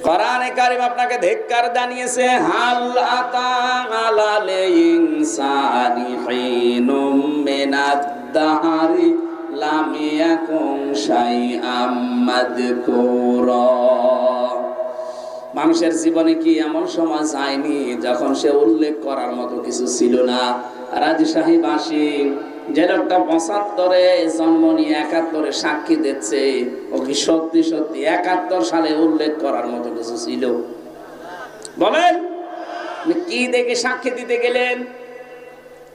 কোরআনে কারীম আপনাকে ধিক্কার জানিয়েছে, হাল আতা আলাল ইনসানি হিনুম মিনাদ দাহরি লাম ইয়াকুন শাইআম মাযকুরা। মানুষের জীবনে কি এমন সময় যায়নি যখন সে উল্লেখ করার মতো কিছু ছিল না? রাজশাহীবাসী যে লোকটা ৭৫-এ জন্ম নিয়ে ৭১-এ সাক্ষী দিচ্ছে, ও কি সত্যি সত্যি ৭১ সালে উল্লেখ করার মতো কিছু ছিল? বলেন, কি দেখে সাক্ষী দিতে গেলেন?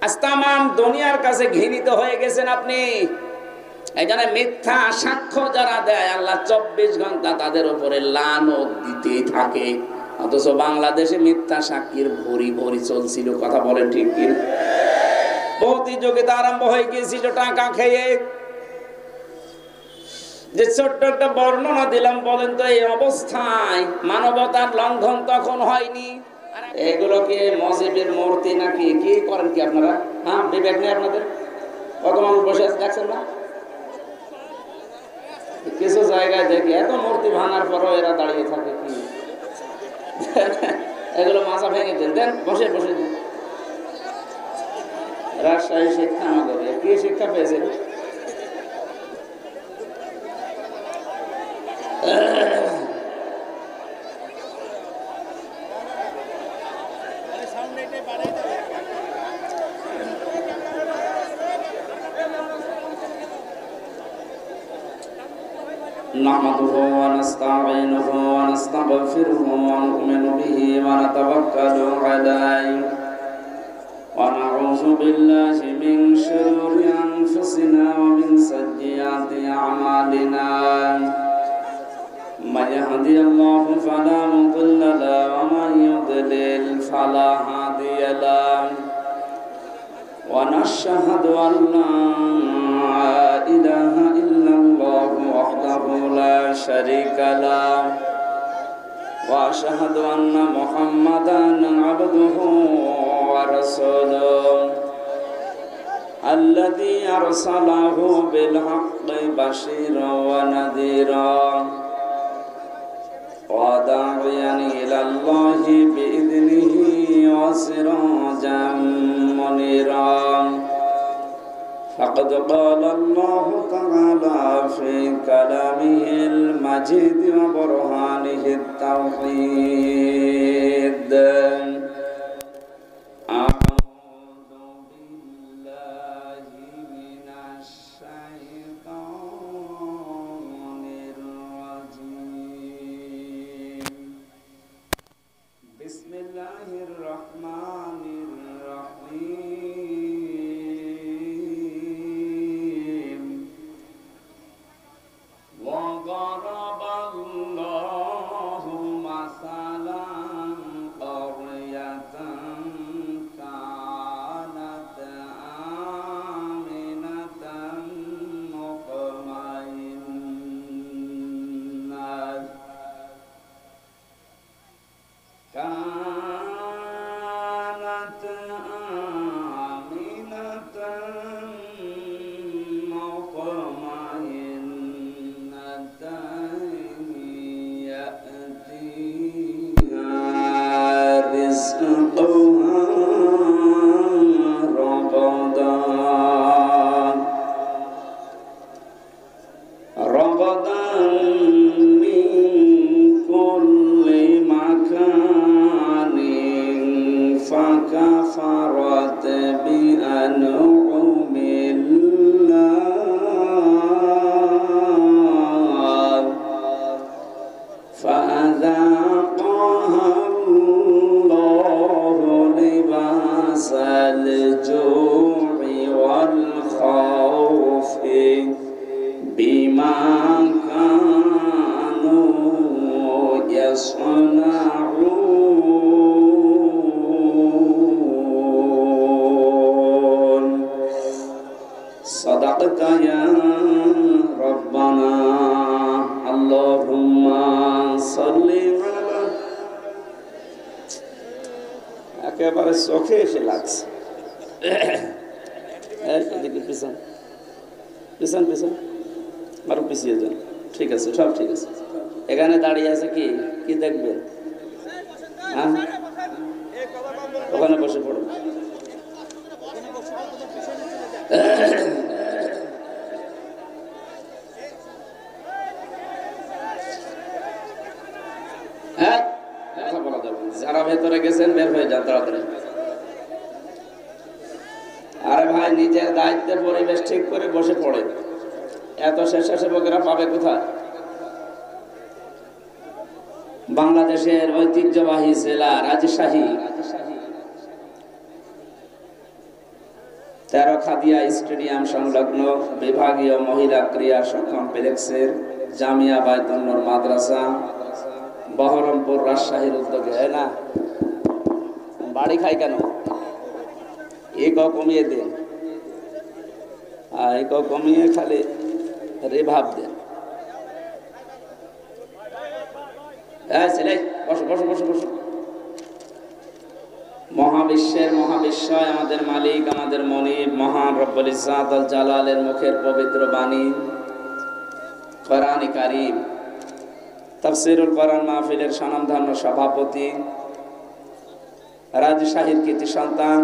আজ তামাম দুনিয়ার কাছে ঘৃণিত হয়ে গেছেন আপনি। এখানে মিথ্যা সাক্ষ্য যারা দেয়, আল্লাহ ২৪ ঘন্টা তাদের উপরে লানত দিতেই থাকে। অথচ বাংলাদেশে মিথ্যা সাক্ষীর ভরি ভরি চলছিল। কথা বলেন ঠিক কি? প্রতিযোগিতা আরম্ভ হয়ে গিয়েছিল টাকা খেয়ে। যে ছোট্ট একটা বর্ণনা দিলাম, বলেন তো এই অবস্থায় মানবতার লঙ্ঘন তখন হয়নি? এগুলো কি মজিবের মূর্তি নাকি? কি করেন কি আপনারা? হ্যাঁ, বিবেক নেই আপনাদের? কত মানুষ বসে আছে দেখছেন না? কিছু জায়গায় দেখি এত মূর্তি ভাঙার পরও এরা দাঁড়িয়ে থাকে। কি এগুলো মাথা ভেঙে দেন, দেন বসে বসে দেন। রাজশাহী শিক্ষা নগরে কি শিক্ষা পেয়েছেন? نحمده ونستعينه ونستغفره ونؤمن به ونتوكل عليه ونعوذ بالله من شرور أنفسنا ومن سيئات أعمالنا من يهدي الله فلا مضل له ومن يضلل فلا هادي له ونشهد أن لا إله إلا الله وحده لا شريك له وأشهد أن محمدا عبده ورسوله الذي أرسله بالحق بشيرا ونذيرا وداعيا إلى الله بإذنه وسراجا منيرا فقد قال الله تعالى في كلامه المجيد وبرهانه التوحيد أعوذ بالله من الشيطان الرجيم بسم الله الرحمن الرحيم وضرب الله مثلا قرية كانت آمنة مطمئنة فكفرت بأنعم الله فأذاقها الله لباس الجوع والخوف بما كانوا يصنعون صدقت يا ربنا اللهم صل على একেবারে চোখে এসে লাগছে পিছন পিছন পিছন আরো পিছিয়ে যান ঠিক আছে সব ঠিক আছে এখানে দাঁড়িয়ে আছে কি কি দেখবেন? হ্যাঁ, ওখানে বসে পড়ুন। হ্যাঁ, কথা বলা যাবে না। যারা ভেতরে গেছেন বের হয়ে যান তাড়াতাড়ি। আরে ভাই, নিজের দায়িত্বে পরিবেশ ঠিক করে বসে পড়ে। এত স্বেচ্ছাসেবকেরা পাবে কোথায়? বাংলাদেশের ঐতিহ্যবাহী জেলা রাজশাহী, তেরখাদিয়া স্টেডিয়াম সংলগ্ন বিভাগীয় মহিলা ক্রীড়া কমপ্লেক্সের জামিয়া বায়তুন্নুর মাদ্রাসা বহরমপুর রাজশাহীর উদ্যোগে। না বাড়ি খাই কেন? এক কমিয়ে দেন, এক কমিয়ে খালি রেভাব দেন। বসো বসো বসো বসো। মহাবিশ্বের মহাবিশ্বয় আমাদের মালিক, আমাদের মনিব, মহান রব্বুল ইজ্জাত আল জালালের মুখের পবিত্র বাণী কোরআনে কারীম। তাফসীরুল কোরআন মাহফিলের স্বনামধন্য সভাপতি, রাজশাহীর কৃতি সন্তান,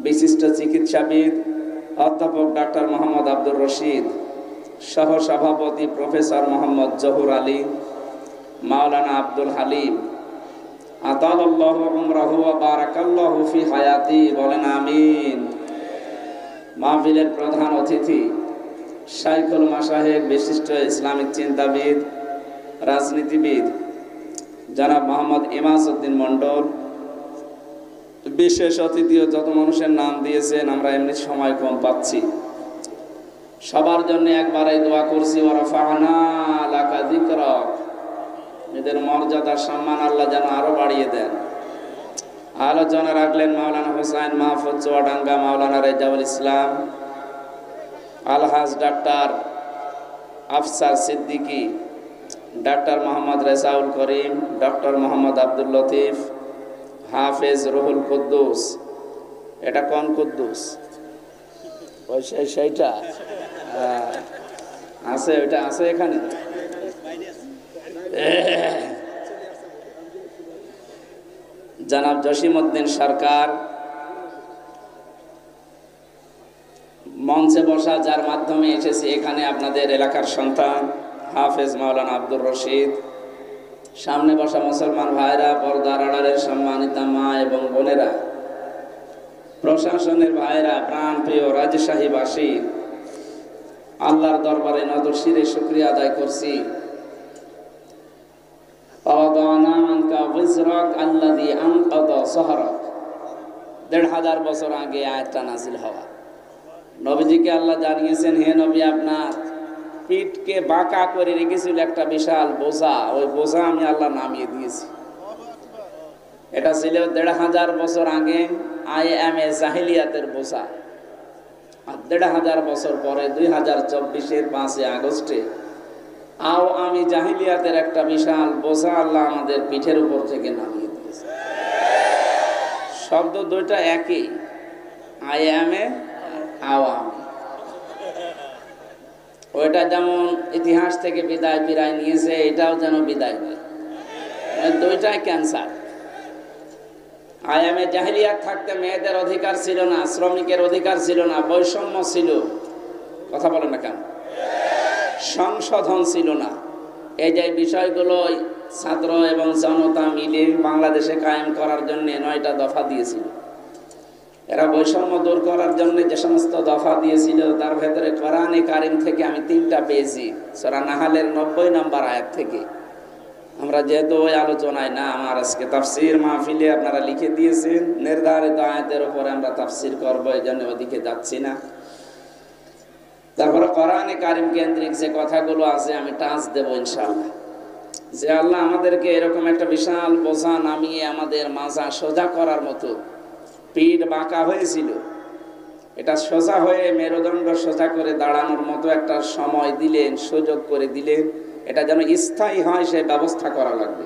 বিশিষ্ট চিকিৎসাবিদ অধ্যাপক ডাক্তার মোহাম্মদ আব্দুর রশিদ, সহ সভাপতি প্রফেসর মোহাম্মদ জহুর আলী, মাওলানা আব্দুল হালিম, আতালাল্লাহু উমরাহু ওয়া বারাকাল্লাহু ফি হায়াতি, বলেন আমিন। মাহফিলের প্রধান অতিথি শাইখুল মাশায়েখ, বিশিষ্ট ইসলামিক চিন্তাবিদ, রাজনীতিবিদ জনাব মোহাম্মদ ইমাজউদ্দিন মণ্ডল। বিশেষ অতিথিও যত মানুষের নাম দিয়েছেন, আমরা এমনি সময় কম পাচ্ছি, সবার জন্য একবারে দোয়া করছি। ওয়া রাফা'না লাকা যিকরাক, এদের মর্যাদা সম্মান আল্লাহ যেন আরো বাড়িয়ে দেন। আলোচনা রাখলেন মাওলানা হোসাইন মাহফুজ চুয়াডাঙ্গা, মাওলানা রেজাউল ইসলাম, আলহাজ doctor Afsar Siddiqui, doctor Mohammad Rezaul Karim, doctor Mohammad Abdul Latif, হাফেজ রুহুল কুদ্দুস। এটা কোন কুদ্দুস? ওই সেইটা আছে, ওইটা আছে এখানে। জনাব জসিমউদ্দিন সরকার, মঞ্চে বসা যার মাধ্যমে এসেছি এখানে আপনাদের এলাকার সন্তান হাফেজ মাওলানা আব্দুর রশিদ, সামনে বসা মুসলমান ভাইরা, পর্দার আড়ালের সম্মানিতা মা এবং বোনেরা, প্রশাসনের ভাইরা, প্রাণপ্রিয় রাজশাহীবাসী, আল্লাহর দরবারে নজর শিরে শুকরিয়া আদায় করছি। ১৫০০ বছর আগে আয়াতটা নাজিল হওয়া। নবীজিকে আল্লাহ জানিয়েছেন, হে নবী, আপনার পিঠকে বাঁকা করে রেখেছিল একটা বিশাল বোঝা, ওই বোঝা আমি আল্লাহ নামিয়ে দিয়েছি। এটা ছিল ১৫০০ বছর আগে আইএমএ জাহিলিয়াতের বোঝা। আর ১৫০০ বছর পরে ২০২৪-এর ৫ই আগস্টে আমি জাহিলিয়াতের একটা বিশাল বোঝা আল্লাহ আমাদের পিঠের উপর থেকে নামিয়ে দিয়েছে। শব্দ দুইটা একই, আইএমএ আওয়ামী। ওইটা যেমন ইতিহাস থেকে বিদায় বিদায় নিয়েছে, এটাও যেন বিদায় নেয়। দুইটাই ক্যান্সার। আইএমএ জাহিলিয়াত থাকতে মেয়েদের অধিকার ছিল না, শ্রমিকের অধিকার ছিল না, বৈষম্য ছিল, কথা বলেন না কেন, সংশোধন ছিল না। এই যে বিষয়গুলো ছাত্র এবং জনতা মিলে বাংলাদেশে কায়েম করার জন্য ৯টা দফা দিয়েছিল। এরা বৈষম্য দূর করার জন্য যে সমস্ত দফা দিয়েছিল, তার ভেতরে কোরআনে কারিম থেকে আমি 3টা পেয়েছি। সূরা নাহালের 90 নম্বর আয়াত থেকে। আমরা যেহেতু ওই আলোচনায় না, আমার আজকে তাফসীর মাহফিলে আপনারা লিখে দিয়েছেন, নির্ধারিত আয়াতের উপরে আমরা তাফসীর করব, এই জন্য ওদিকে যাচ্ছি না। তারপরে কোরআনে কারিম কেন্দ্রিক যে কথাগুলো আছে আমি টাচ দেবো ইনশাআল্লাহ। যে আল্লাহ আমাদেরকে এরকম একটা বিশাল বোঝা নামিয়ে আমাদের মাজা সোজা করার মতো, পিঠ বাঁকা হয়েছিল, এটা সোজা হয়ে মেরুদণ্ড সোজা করে দাঁড়ানোর মতো একটা সময় দিলেন, সুযোগ করে দিলেন। এটা যেন স্থায়ী হয়, সে ব্যবস্থা করা লাগবে।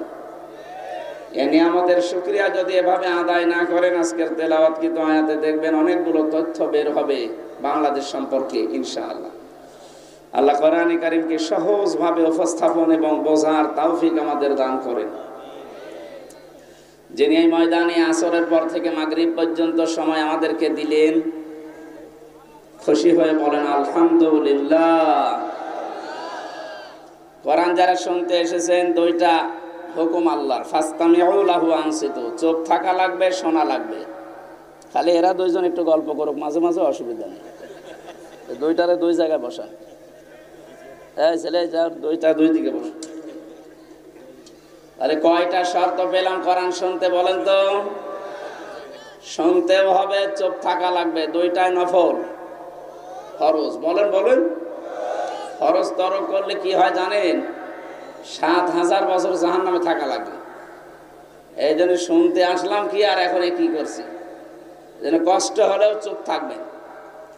এ নিয়ামতের শুকরিয়া যদি এভাবে আদায় না করেন, আজকের তেলাওয়াতকৃত আয়াতে দেখবেন অনেকগুলো তথ্য বের হবে বাংলাদেশ সম্পর্কে ইনশাআল্লাহ। আল্লাহ কোরআনে কারীমকে সহজভাবে উপস্থাপন এবং বোঝার তৌফিক আমাদের দান করেন। যিনি এই ময়দানে আসরের পর থেকে মাগরিব পর্যন্ত সময় আমাদেরকে দিলেন, খুশি হয়ে বলেন আলহামদুলিল্লাহ। কোরআন যারা শুনতে এসেছেন, দুইটা হুকুম আল্লাহর, ফাসতামিউ লাহু আনসিতু, চুপ থাকা লাগবে, শোনা লাগবে। খালি এরা দুইজন একটু গল্প করুক, মাঝে মাঝে অসুবিধা নেই, দুইটারে দুই জায়গায় বসান। এই ছেলে যার দুইটা দুই দিকে বস। আরে কয়টা শর্ত পেলাম কোরআন শুনতে বলেন তো? শুনতেও হবে, চুপ থাকা লাগবে, দুইটাই নফল, ফরজ। বলেন বলেন। ফরজ তরক করলে কি হয় জানেন? ৭,০০০ বছর জাহান্নামে থাকা লাগবে। এই জন্য শুনতে আসলাম কি আর এখন কি করছি, যেন কষ্ট হলেও চুপ থাকবেন।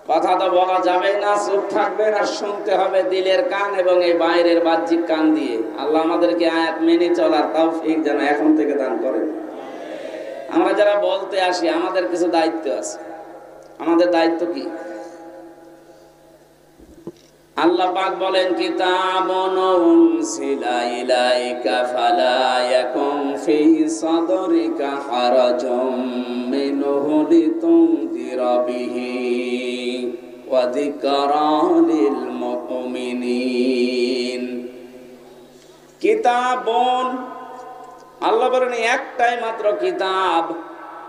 কথা তো বলা যাবে না, চুপ থাকবেন আর শুনতে হবে দিলের কান এবং এই বাইরের বাহ্যিক কান দিয়ে। আল্লাহ আমাদেরকে আয়াত মেনে চলার তৌফিক যেন এখন থেকে দান করেন। আমরা যারা বলতে আসি, আমাদের কিছু দায়িত্ব আছে। আমাদের দায়িত্ব কি? আল্লাহ পাক বলেন, কিতাবুন উনজিলা ইলাইকা ফালা ইয়াকুম ফি সাদরিকা হারাজুম মিনহু লিতুনদিরা বিহি ওয়া যিকরা লিল মুমিনিন। কিতাবুন, আল্লাহ বলেন একটাই মাত্র কিতাব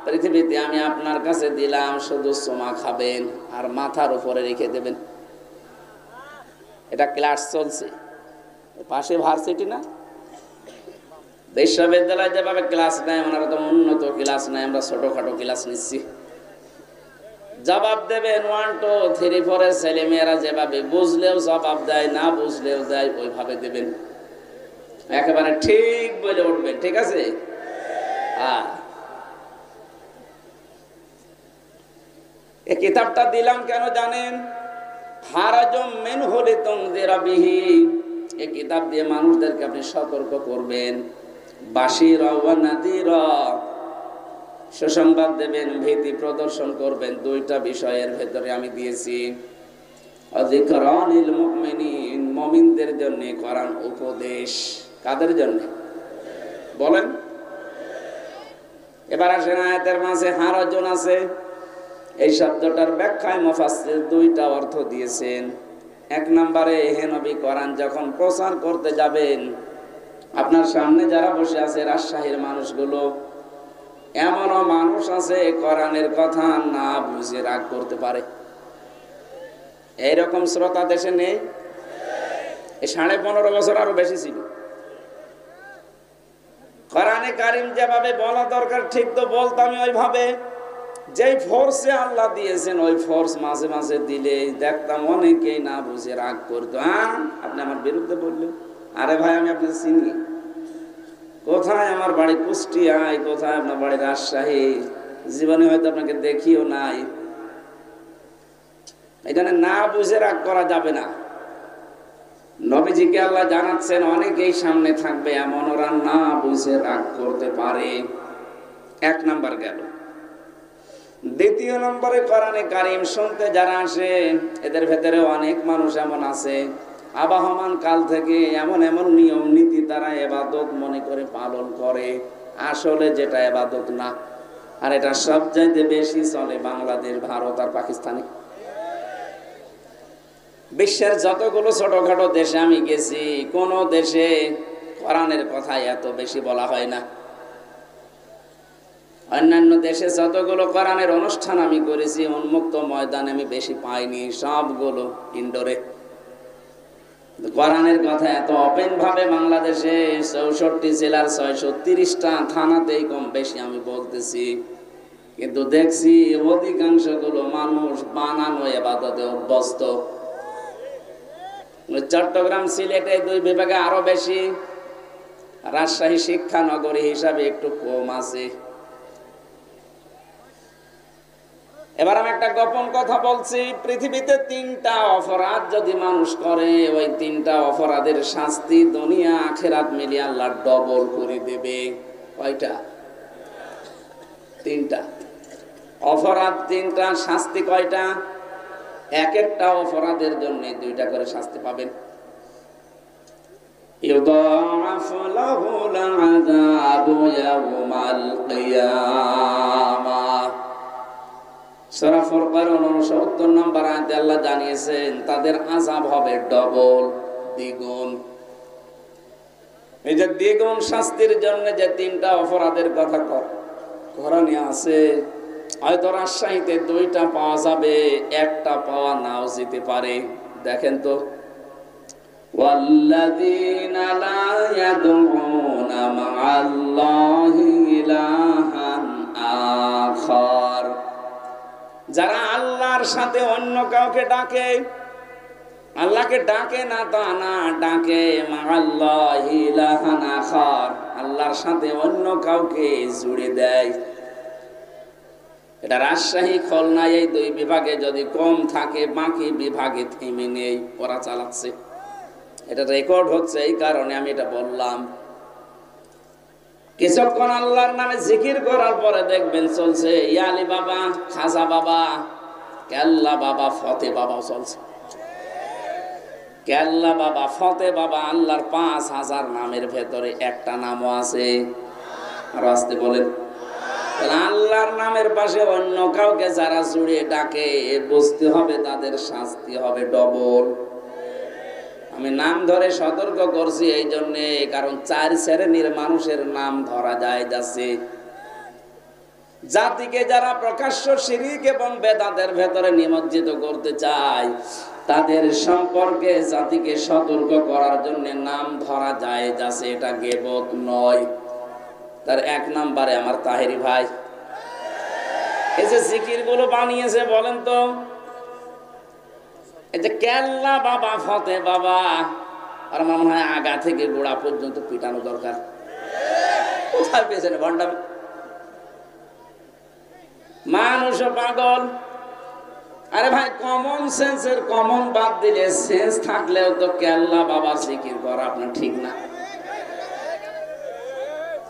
পৃথিবীতে আমি আপনার কাছে দিলাম, শুধু সোমা খাবেন আর মাথার উপরে রেখে দেবেন। এটা ক্লাস চলছে, পাশে ভার্সিটি না, বিশ্ববিদ্যালয় যেভাবে ক্লাস নেয়, ওনারা তো উন্নত ক্লাস নেয়, আমরা ছোটখাটো ক্লাস নিচ্ছি। জবাব দেবেন 1 2 3 4 এর ছেলে মেয়েরা যেভাবে বুঝলেও জবাব দেয়, না বুঝলেও দেয়, ওইভাবে দেবেন, একেবারে ঠিক বলে উঠবেন। ঠিক আছে? এই কিতাবটা দিলাম কেন জানেন? হারাজুম মিনহু লিতুনদিরা বিহি, এই কিতাব দিয়ে মানুষদেরকে আপনি সতর্ক করবেন, বাশিরা ওয়া নাযিরা, সুসংবাদ দেবেন, ভীতি প্রদর্শন করবেন। দুইটা বিষয়ের ভেতরে আমি দিয়েছি। ওয়া যিকরা লিল মুমিনিন, মুমিনদের জন্য কোরআন উপদেশ। কাদের জন্য বলেন? এবার আসেন আয়াতের মাঝে হারাজুন আছে, এই শব্দটার ব্যাখ্যায় মুফাসসির দুইটা অর্থ দিয়েছেন। এক নম্বরে, হে নবী, কোরআন যখন প্রচার করতে যাবেন, আপনার সামনে যারা বসে আছে রাজশাহীর মানুষগুলো, এমনও মানুষ আছে কোরআনের কথা না বুঝে রাগ করতে পারে। এইরকম শ্রোতা দেশে নেই? এই 15.5 বছর আরো বেশি ছিল। কোরআনে কারীম যেভাবে বলা দরকার ঠিক তো বলতামই ওইভাবে। যেই ফোর্সে আল্লাহ দিয়েছেন ওই ফোর্স মাঝে মাঝে দিলে দেখতাম অনেকেই না বুঝে রাগ করতো। আপনি আমার বিরুদ্ধে বললেন? আরে ভাই, আমি আপনাকে চিনি। কোথায় আমার বাড়ি কুষ্টিয়ায়, কোথায় আপনার বাড়ি রাজশাহী, জীবনে হয়তো আপনাকে দেখিও নাই। এখানে না বুঝে রাগ করা যাবে না। নবীজিকে আল্লাহ জানাচ্ছেন অনেকেই সামনে থাকবে এমন, ওরা না বুঝে রাগ করতে পারে। এক নাম্বার গেল। দ্বিতীয় নম্বরে, কোরআনে কারীম শুনতে যারা আসে, এদের ভেতরে অনেক মানুষ এমন আছে, আবাহমান কাল থেকে এমন এমন নিয়ম নীতি তারা ইবাদত মনে করে পালন করে, আসলে যেটা ইবাদত না। আর এটা সবচাইতে বেশি চলে বাংলাদেশ, ভারত আর পাকিস্তানে। বিশ্বের যতগুলো ছোটখাটো দেশে আমি গেছি, কোন দেশে কোরআনের কথা এত বেশি বলা হয় না। অন্যান্য দেশে যতগুলো কোরআনের অনুষ্ঠান আমি করেছি, উন্মুক্ত ময়দানে আমি বেশি পাইনি, সবগুলো ইনডোরে। কোরআনের কথা এত ওপেন ভাবে বাংলাদেশে 64 জেলার 630টা থানাতেই কম বেশি আমি বলতেছি, কিন্তু দেখছি অধিকাংশগুলো মানুষ বানানো ইবাদতে অভ্যস্ত। চট্টগ্রাম, সিলেটে 2 বিভাগে আরো বেশি, রাজশাহী শিক্ষা নগরী হিসাবে একটু কম আছে। এবার আমি একটা গোপন কথা বলছি, পৃথিবীতে 3টা অপরাধ যদি মানুষ করে, ওই 3টা অপরাধের শাস্তি দুনিয়া আখিরাত মিলিয়ে আল্লাহ ডবল করে দেবে। কয়টা? 3টা অপরাধ, 3টা শাস্তি। কয়টা? এক একটা অপরাধের জন্য 2টা করে শাস্তি পাবেন। يضاعف له العذاب يوم القيامة। সূরা ফুরকানের 69 নম্বর আয়াতে আল্লাহ জানিয়েছেন তাদের আযাব হবে ডবল, দ্বিগুণ। এই যে দ্বিগুণ শাস্তির জন্য যে 3টা অপরাধের কথা কোরআনে আছে, হয়তো রাজশাহীতে 2টা পাওয়া যাবে, 1টা পাওয়া নাও যেতে পারে। দেখেন তো, والذين لا يدعون مع الله إلها آخر। যারা আল্লাহর সাথে অন্য কাউকে ডাকে, আল্লাহকে ডাকে না তা না, ডাকে মাআল্লাহি ইলাহান আখার, আল্লাহর সাথে অন্য কাউকে জুড়ে দেয়। এটা রাজশাহী খুলনা এই 2 বিভাগে যদি কম থাকে, বাকি বিভাগে থেমে নেই, ওরা চালাচ্ছে। এটা রেকর্ড হচ্ছে, এই কারণে আমি এটা বললাম। কিছুক্ষণ আল্লাহর নামে জিকির করার পরে দেখবেন চলছে ইয়ালি বাবা, খাজা বাবা, কেল্লা বাবা, ফতে বাবাও চলছে। কেল্লা বাবা, ফতে বাবা, আল্লাহর 5000 নামের ভেতরে একটা নামও আছে। আর আসতে বলেন, আল্লাহর নামের পাশে অন্য কাউকে যারা জুড়ে ডাকে, বুঝতে হবে তাদের শাস্তি হবে ডবল। আমি নাম ধরে সতর্ক করছি এই জন্যে, কারণ 4 শ্রেণীর মানুষের নাম ধরা যায় যাচ্ছে। জাতিকে যারা প্রকাশ্য শিরক এবং বেদাতের ভেতরে নিমজ্জিত করতে চায়, তাদের সম্পর্কে জাতিকে সতর্ক করার জন্য নাম ধরা যায় যাচ্ছে। এটা গীবত নয়। তার 1 নম্বরে আমার তাহেরি ভাই, এই যে জিকির গুলো বানিয়েছে, বলেন তো, এই যে কেল্লা বাবা, ফতে বাবা, আর মনে হয় আগা থেকে গোড়া পর্যন্ত পিটানো দরকার। কোথায় পেয়েছেন ভণ্ডামি? মানুষ পাগল। আরে ভাই, কমন সেন্সের কমন বাদ দিলে সেন্স থাকলেও তো কেল্লা বাবার জিকির করা আপনার ঠিক না।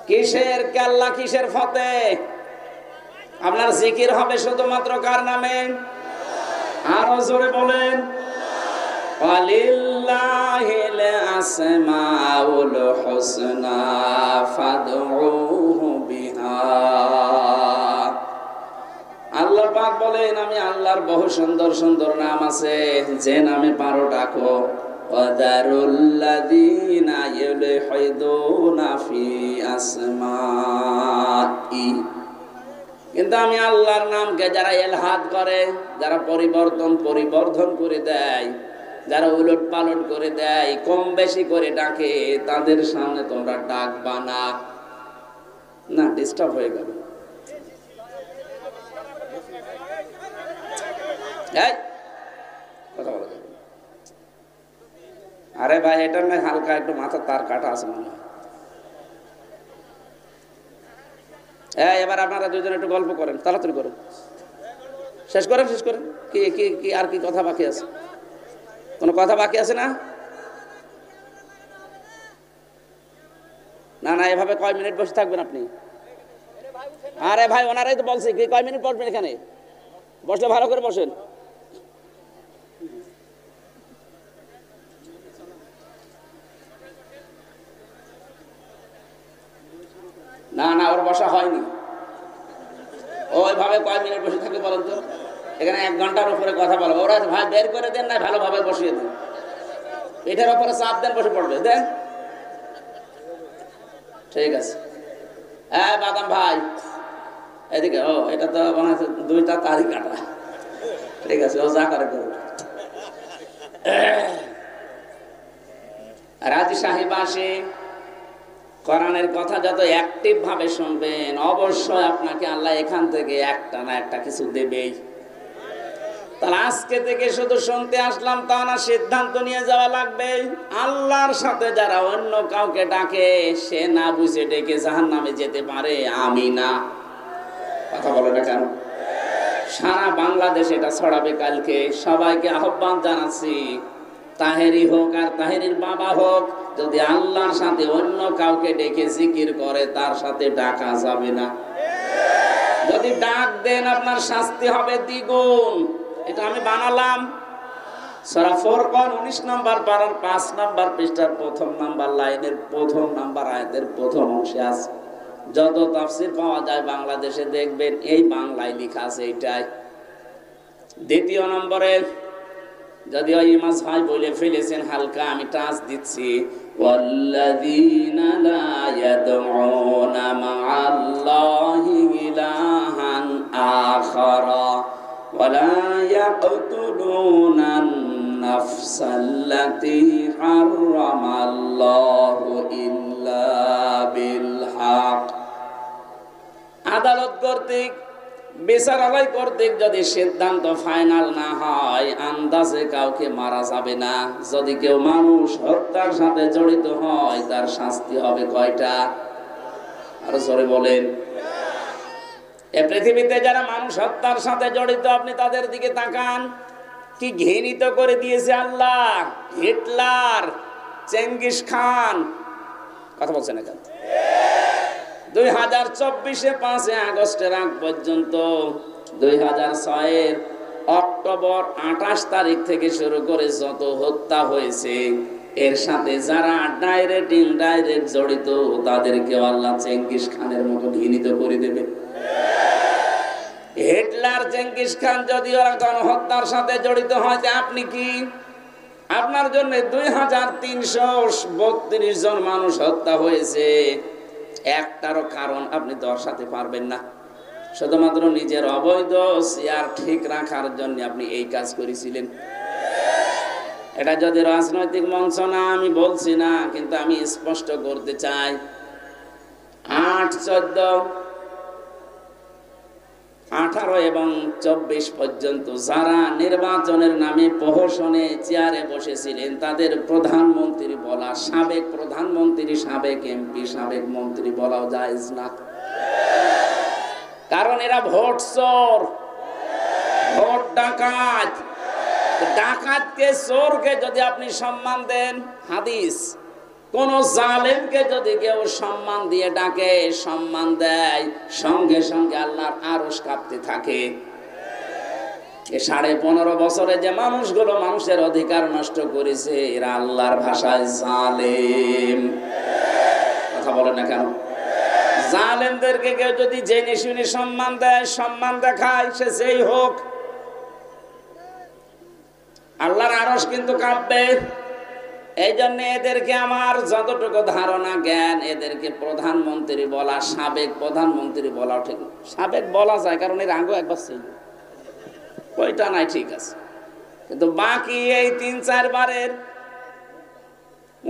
কিসের কেল্লা, কিসের ফতে? আপনার জিকির হবে শুধুমাত্র কার নামে? আরো জোরে বলেন, ওয়ালিল্লাহিল আসমাউল হুসনা ফাদউহু বিহা। আল্লাহ পাক বলেন, আমি আল্লাহর বহু সুন্দর সুন্দর নাম আছে, যে নামে পারো ডাকো। ওয়াদারুল্লাযীনা ইউলহিদুনা ফি আসমাই। কিন্তু আমি আল্লাহর নামকে যারা এলহাদ করে, যারা পরিবর্ধন করে দেয়, যারা উলট পালট করে দেয়, কম বেশি করে ডাকে, তাদের সামনে তোমরা ডাকবা না। না, ডিস্টার্ব হয়ে গেল। কথা বলা যাবে? আরে ভাই, এটা না হালকা একটু মাথা তার কাটা আছে মনে হয়। এবার আপনারা 2 জন একটু গল্প করেন, তাড়াতাড়ি করেন, শেষ করেন। কি কি কি আর কি কথা বাকি আছে? কোনো কথা বাকি আছে না? না, এভাবে কয় মিনিট বসে থাকবেন আপনি? আরে ভাই, ওনারাই তো বলছি কি কয় মিনিট বসবেন এখানে। বসলে ভালো করে বসেন। না, ওর বসা হয়নি। ওইভাবে কয় মিনিট বসে থাকবে বলেন তো? এখানে 1 ঘন্টার উপরে কথা বলবো। ওরা ভাই বের করে দেন, না ভালোভাবে বসিয়ে দেন, এটার উপরে চাপ দেন, বসে পড়বে দেন। ঠিক আছে। বাদাম ভাই, এদিকে। এটা তো মনে হচ্ছে 2টা তারিখ কাটা। ঠিক আছে, ও যা করে করুন। রাজশাহীবাসী, কোরআনের কথা যত অ্যাক্টিভ ভাবে শুনবেন, অবশ্যই আপনাকে আল্লাহ এখান থেকে একটা না একটা কিছু দেবেই। তাহলে আজকে থেকে শুধু শুনতে আসলাম তা না, সিদ্ধান্ত নিয়ে যাওয়া লাগবে। আল্লাহর সাথে যারা অন্য কাউকে ডাকে, সে না বুঝে ডেকে জাহান্নামে যেতে পারে, আমি না। কথা বলে না কেন? সারা বাংলাদেশ এটা ছড়াবে কালকে। সবাইকে আহ্বান জানাচ্ছি, তাহেরি হোক আর তাহেরির বাবা হোক, যদি আল্লাহর সাথে অন্য কাউকে ডেকে জিকির করে, তার সাথে ডাকা যাবে না। যদি ডাক দেন, আপনার শাস্তি হবে দ্বিগুণ। এটা আমি বানালাম। সূরা ফুরকান 19 নম্বর পারার 5 নম্বর পৃষ্ঠার প্রথম নম্বর লাইনের প্রথম নম্বর আয়াতের প্রথম অংশে আছে। যত তাফসীর পাওয়া যায় বাংলাদেশে দেখবেন এই বাংলায় লেখা আছে এইটাই। দ্বিতীয় নম্বরে যদিও ইমাম ভাই বলে ফেলেছেন হালকা, আমি টাচ দিচ্ছি, ওয়াল্লাযীনা লা ইয়াদউনা মা'আল্লাহি ইলাহান আখারা ওয়া লা ইয়াকতুলুনান নাফসাল্লাতী হারামাল্লাহু ইল্লা বিল হক। আদালত কর্তৃক, বিচারালয় কর্তৃক যদি সিদ্ধান্ত ফাইনাল না হয়, আন্দাজে কাউকে মারা যাবে না। যদি কেউ মানুষ হত্যার সাথে জড়িত হয় তার শাস্তি হবে কয়টা? আরো জোরে বলেন। এই পৃথিবীতে যারা মানুষ হত্যার সাথে জড়িত আপনি তাদের দিকে তাকান, কি ঘৃণিত করে দিয়েছে আল্লাহ। হিটলার, চেঙ্গিস খান, কথা বলছেন না কেন? 2024-এ 5 আগস্টের আগ পর্যন্ত 2006-এর অক্টোবর 28 তারিখ থেকে শুরু করে যত হত্যা হয়েছে এর সাথে যারা ডাইরেক্ট ইনডাইরেক্ট জড়িত তাদেরকে আল্লাহ চেঙ্গিস খানের মতো ঘৃণিত করে দেবে। হিটলার, চেঙ্গিস খান যদি ওরা গণহত্যার সাথে জড়িত হয়, আপনি কি? আপনার জন্য 2332 জন মানুষ হত্যা হয়েছে, একটারও কারণ আপনি দর্শাতে পারবেন না। শুধুমাত্র নিজের অবৈধ শেয়ার ঠিক রাখার জন্য আপনি এই কাজ করেছিলেন। এটা যদি রাজনৈতিক মঞ্চ না, আমি বলছি না, কিন্তু আমি স্পষ্ট করতে চাই। 8, 14, 18 এবং 24 পর্যন্ত যারা নির্বাচনের নামে প্রহসনে চেয়ারে বসেছিলেন তাদের প্রধানমন্ত্রী বলা, সাবেক প্রধানমন্ত্রী, সাবেক এমপি, সাবেক মন্ত্রী বলাও জায়েজ না। কারণ এরা ভোট চোর, ভোট ডাকাত। ডাকাতকে, চোরকে যদি আপনি সম্মান দেন, হাদিস, কোন জালেমকে যদি কেউ সম্মান দিয়ে ডাকে, সম্মান দেয়, সঙ্গে সঙ্গে আল্লাহর আরশ কাঁপতে থাকে। 15.5 বছরে যে মানুষগুলো মানুষের অধিকার নষ্ট করেছে এরা আল্লাহর ভাষায় জালেম। কথা বলে না কেন? জালেমদেরকে কেউ যদি জেনে শুনে সম্মান দেয়, সম্মান দেখায়, সে যেই হোক, আল্লাহর আরশ কিন্তু কাঁপবে। এই জন্য এদেরকে আমার যতটুকু ধারণা জ্ঞান, এদেরকে প্রধানমন্ত্রী বলা, সাবেক প্রধানমন্ত্রী বলা ঠিক, সাবেক বলা যায় কারণ এর আগে একবার ছিল, ওইটা নাই, ঠিক আছে। কিন্তু বাকি এই 3-4 বারের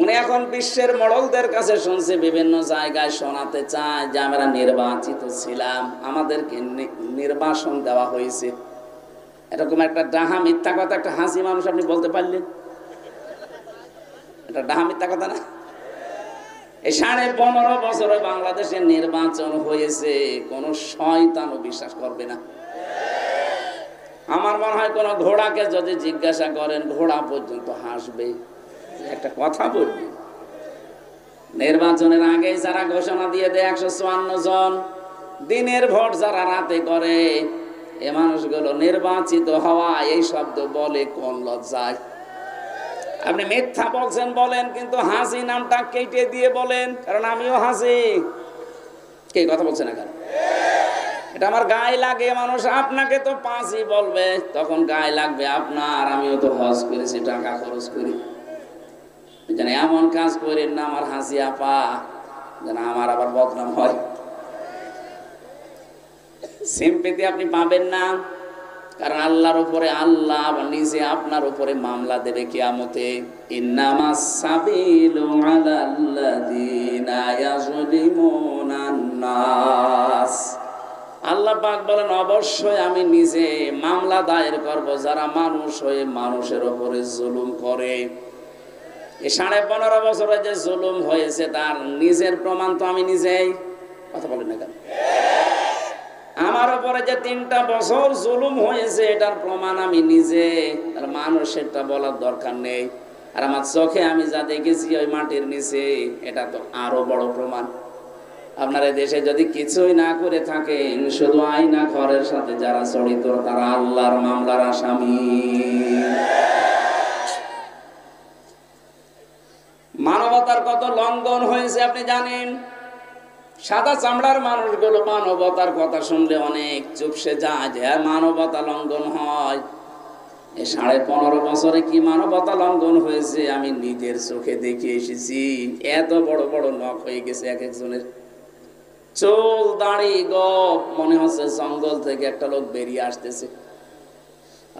উনি এখন বিশ্বের মডলদের কাছে শুনছে, বিভিন্ন জায়গায় শোনাতে চায় যে আমরা নির্বাচিত ছিলাম, আমাদেরকে নির্বাসন দেওয়া হয়েছে। এরকম একটা ডাহা মিথ্যা কথা একটা হাসি মানুষ আপনি বলতে পারলেন? এটা ডাহা মিথ্যা কথা না? এই 15.5 বছরে বাংলাদেশে নির্বাচন হয়েছে, কোন শয়তানও বিশ্বাস করবে না। আমার মনে হয় কোন ঘোড়াকে যদি জিজ্ঞাসা করেন, ঘোড়া পর্যন্ত হাসবে। একটা কথা বলবি, নির্বাচনের আগে যারা ঘোষণা দিয়ে দেয় 154 জন, দিনের ভোট যারা রাতে করে, এ মানুষগুলো নির্বাচিত হওয়া এই শব্দ বলে কোন লজ্জায়? আপনি মিথ্যা বলছেন বলেন, কিন্তু হাসি নামটা কেটে দিয়ে বলেন, কারণ আমিও হাসি। কে কথা বলছে না কেন? এটা আমার গায়ে লাগে। মানুষ আপনাকে তো 5ই বলবে, তখন গায়ে লাগবে আপনার। আমিও তো হজ করেছি, টাকা খরচ করি, যেন এমন কাজ করেন না আমার হাসি আপা, যেন আমার আবার বদনাম হয়। সিম্পেথি আপনি পাবেন না, কারণ আল্লাহর উপরে আল্লাহ নিজে আপনার উপরে মামলা দেবে কিয়ামতে। ইন্নামাস সাবিলু আলাল্লাযিনা ইয়াযলিমুনান নাস। আল্লাহ পাক বলেন, অবশ্যই আমি নিজে মামলা দায়ের করব যারা মানুষ হয়ে মানুষের উপরে জুলুম করে। এই 15.5 বছরে যে জুলুম হয়েছে তার নিজের প্রমাণ তো আমি নিজেই। কথা বলেন না কেন? আমার উপরে যে 3টা বছর জুলুম হয়েছে এটার প্রমাণ আমি নিজে, আর মানুষেরটা বলার দরকার নেই। আর আমার চোখে আমি যা দেখেছি ওই মাটির নিচে, এটা তো আরো বড় প্রমাণ। আপনার এই দেশে যদি কিছুই না করে থাকেন, শুধু আয়না ঘরের সাথে যারা জড়িত তারা আল্লাহর মামলার আসামি। মানবতার কত লঙ্ঘন হয়েছে আপনি জানেন? সাদা চামড়ার মানুষগুলো মানবতার কথা শুনলে অনেক চুপসে যায়, যে মানবতা লঙ্ঘন হয়। এই 15.5 বছরে কি মানবতা লঙ্ঘন হয়েছে আমি নিজের চোখে দেখে এসেছি। এত বড় বড় নখ হয়ে গেছে এক একজনের, চুল দাড়ি গপ, মনে হচ্ছে জঙ্গল থেকে একটা লোক বেরিয়ে আসতেছে।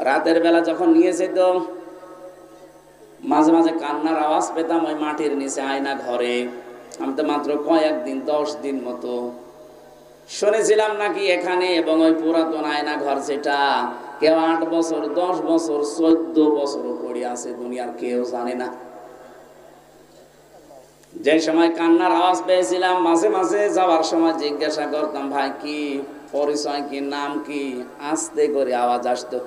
রাতের বেলা যখন নিয়েছে তো মাঝে মাঝে কান্নার আওয়াজ পেতাম ওই মাটির নিচে আয়না ঘরে। আমি তো মাত্র কয়েকদিন 10 দিন মতো শুনেছিলাম নাকি এখানে, এবং ওই পুরাতন আয়না ঘর যেটা কেউ 8 বছর 10 বছর 14 বছরও পড়ে আছে, দুনিয়ার কেউ জানে না। যে সময় কান্নার আওয়াজ পেয়েছিলাম, মাঝে মাঝে যাওয়ার সময় জিজ্ঞাসা করতাম, ভাই কি পরিচয়, কি নাম কি? আস্তে করে আওয়াজ আসতো।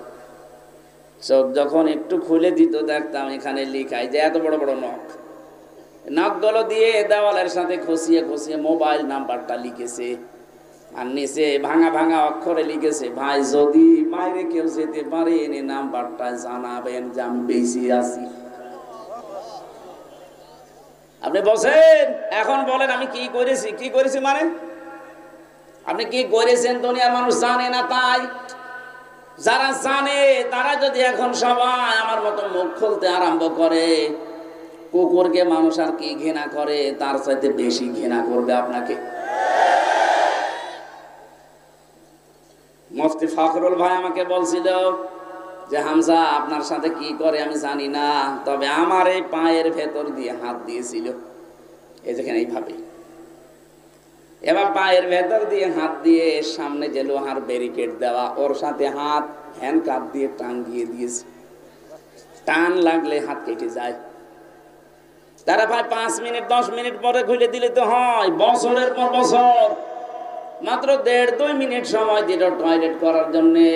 চোখ যখন একটু খুলে দিত দেখতাম এখানে লিখাই যে এত বড় বড় নখ। নখগুলো দিয়ে দেওয়ালের সাথে খসিয়ে খসিয়ে মোবাইল নাম্বারটা লিখেছে, আর নিচে ভাঙা ভাঙা অক্ষরে লিখেছে, ভাই যদি বাইরে কেউ যেতে পারে এনে নাম্বারটা জানাবেন যে আমি বেশি আছি। আপনি বসেন, এখন বলেন আমি কি করেছি? কি করেছি মানে আপনি কি করেছেন দুনিয়ার মানুষ জানে না। তাই যারা জানে তারা যদি এখন সবাই আমার মতো মুখ খুলতে আরম্ভ করে, কুকুরকে মানুষ আর কি ঘৃণা করে, তার চাইতে বেশি ঘৃণা করবে আপনাকে। মুফতি ফখরুল ভাই আমাকে বলছিল যে হামজা আপনার সাথে কি করে আমি জানি না, তবে আমার এই পায়ের ভেতর দিয়ে হাত দিয়েছিল, এই যেখানে এইভাবে। এবার পায়ের ভেতর দিয়ে হাত দিয়ে সামনে যে লোহার ব্যারিকেড দেওয়া, ওর সাথে হাত হ্যান্ডকাপ দিয়ে টাঙ্গিয়ে দিয়েছে। টান লাগলে হাত কেটে যায়। তারা ভাই 5 মিনিট 10 মিনিট পরে খুলে দিলে তো হয়। বছরের পর বছর মাত্র 1.5-2 মিনিট সময় দিল টয়লেট করার জন্যে।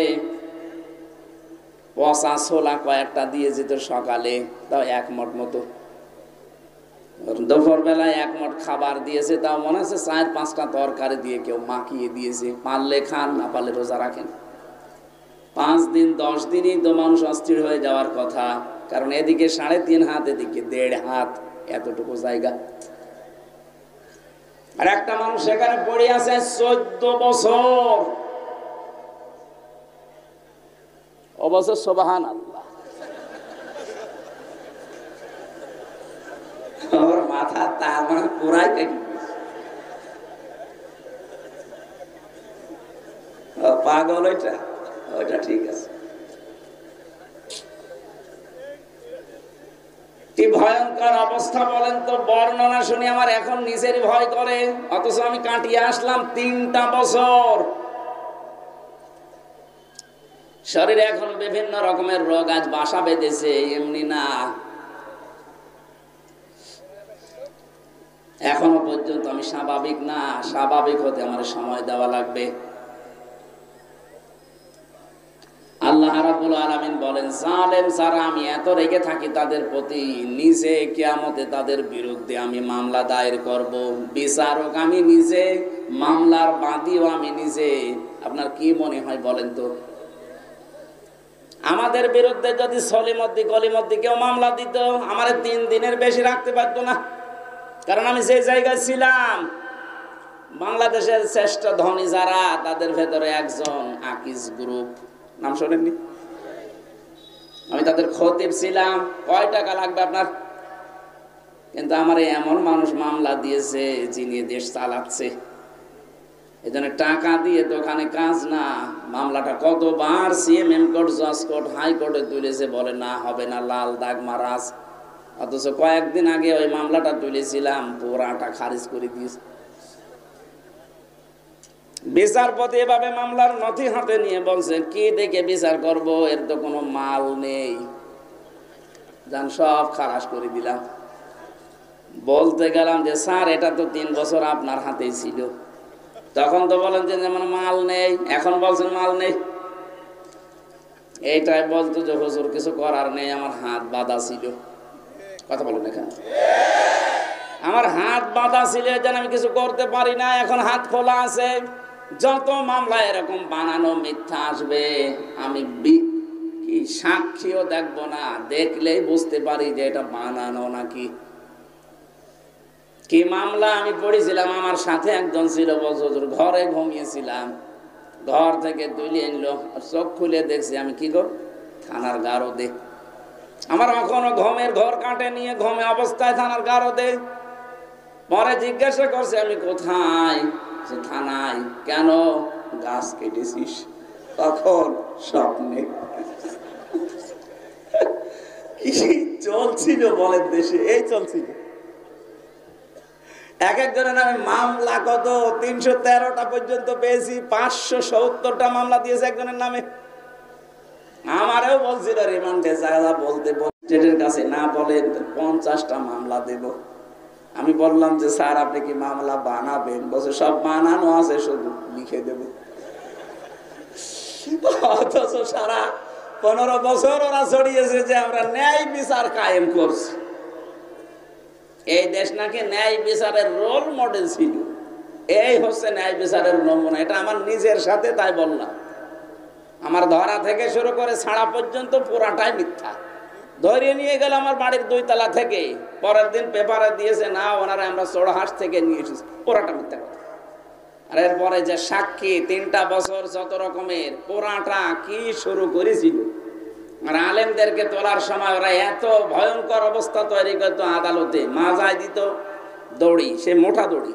পচা ছোলা কয়েকটা দিয়ে যেত সকালে, তাও 1 মুঠ মতো। দুপুর বেলায় 1 মুঠ খাবার দিয়েছে, তাও মনে হচ্ছে 4-5টা তরকারি দিয়ে কেউ মাখিয়ে দিয়েছে। পারলে খান, না পারলে রোজা রাখেন। 5 দিন 10 দিনই তো মানুষ অস্থির হয়ে যাওয়ার কথা, কারণ এদিকে 3.5 হাত, এদিকে 1.5 হাত, এতটুকু জায়গা। আর একটা মানুষ সেখানে পড়ে আছে 14 বছর। অবশ্য সুবহানাল্লাহ, ওর মাথা তার মানে পুরাই কেটে পাগল। ওইটা ঠিক আছে। কি ভয়ঙ্কর অবস্থা বলেন তো। বর্ণনা শুনে আমার এখন নিজেরই ভয় করে, অথচ আমি কাটিয়ে আসলাম 3টা বছর। শরীরে এখন বিভিন্ন রকমের রোগ আজ বাসা বেঁধেছে, এমনি না। এখনো পর্যন্ত আমি স্বাভাবিক না। স্বাভাবিক হতে আমার সময় দেওয়া লাগবে। আল্লাহ রাব্বুল আলামিন বলেন, জালেম যারা আমি এত রেগে থাকি তাদের প্রতি, নিজে কিয়ামতে তাদের বিরুদ্ধে আমি মামলা দায়ের করব। বিচারক আমি নিজে, মামলার বাদীও আমি নিজে। আপনার কি মনে হয় বলেন তো? আমাদের বিরুদ্ধে যদি সলিমদ্দি গলিমদ্দি কেউ মামলা দিত, আমার 3 দিনের বেশি রাখতে পারতো না। কারণ আমি যে জায়গায় ছিলাম, বাংলাদেশের শ্রেষ্ঠ ধনী যারা, তাদের ভেতরে একজন আকিজ গ্রুপ, নাম শোনেননি? আমি তাদের খতিব ছিলাম। কয় টাকা লাগবে আপনার? কিন্তু আমার এমন মানুষ মামলা দিয়েছে যিনি দেশ চালাচ্ছে। এই জন্য টাকা দিয়ে তো ওখানে কাজ না। মামলাটা কতবার সিএমএম কোর্ট, জজ কোর্ট, হাইকোর্টে তুলেছে, বলে না হবে না, লাল দাগ মারাজ। অথচ কয়েকদিন আগে ওই মামলাটা তুলেছিলাম, পুরাটা খারিজ করে দিয়েছে। বিচারপতি এভাবে মামলার নথি হাতে নিয়ে বলছে, কি দেখে বিচার করব, এর তো কোনো মাল নেই, যান সব খালাস করে দিলাম। বলতে গেলাম যে স্যার এটা তো 3 বছর আপনার হাতেই ছিল। তখন তো বলেন যে যেমন মাল নেই, এখন বলছেন মাল নেই। এইটাই বলতো যে হুজুর কিছু করার নেই, আমার হাত বাঁধা ছিল। কথা বলুন এখানে। আমার হাত বাঁধা ছিল যেন আমি কিছু করতে পারি না, এখন হাত খোলা আছে। যত মামলা এরকম বানানো মিথ্যা আসবে, আমি কি সাক্ষীও দেখবো না, দেখলেই বুঝতে পারি যে এটা বানানো নাকি। কি মামলা আমি পড়েছিলাম, আমার সাথে একজন ছিল, বছর ঘরে ঘুমিয়েছিলাম, ঘর থেকে তুলে আনলো, চোখ খুলে দেখছি আমি কি গো থানার গারদে। আমার এখনো ঘুমের ঘর কাটে নিয়ে ঘুমে অবস্থায় থানার গারদে। পরে জিজ্ঞাসা করছে আমি কোথায়, থানায়। কেন? গাছ কেটেছিস? তখন স্বপ্নে। কি চলছিল বলেন দেশে, এই চলছিল। এক একজনের নামে মামলা কত 313টা পর্যন্ত পেয়েছি, 570টা মামলা দিয়েছে একজনের নামে। আমারও বলছিল রিমান্ডে যা বলতে ম্যাজিস্ট্রেটের কাছে না বলেন 50টা মামলা দেব। আমি বললাম যে স্যার আপনি কি মামলা বানাবেন? বলছে সব বানানো আছে, শুধু লিখে দেব। অথচ সারা 15 বছর ওরা ছড়িয়েছে যে আমরা ন্যায় বিচার কায়েম করছি। এই দেশ নাকি ন্যায় বিচারের রোল মডেল ছিল, এই হচ্ছে ন্যায় বিচারের নমুনা। এটা আমার নিজের সাথে তাই বললাম। আমার ধরা থেকে শুরু করে ছাড়া পর্যন্ত পুরাটাই মিথ্যা। ধরিয়ে নিয়ে গেল আমার বাড়ির 2 তলা থেকে, পরের দিন পেপারে দিয়েছে না ওনারা আমরা চোরহাট থেকে নিয়ে এসেছি, পুরাটা মিথ্যা কথা। আর এরপরে যে সাক্ষী 3টা বছর যত রকমের, পুরাটা কি শুরু করেছিল। আর আলেমদেরকে তোলার সময় ওরা এত ভয়ঙ্কর অবস্থা তৈরি করত, আদালতে মাজায় দিত দড়ি, সে মোটা দড়ি,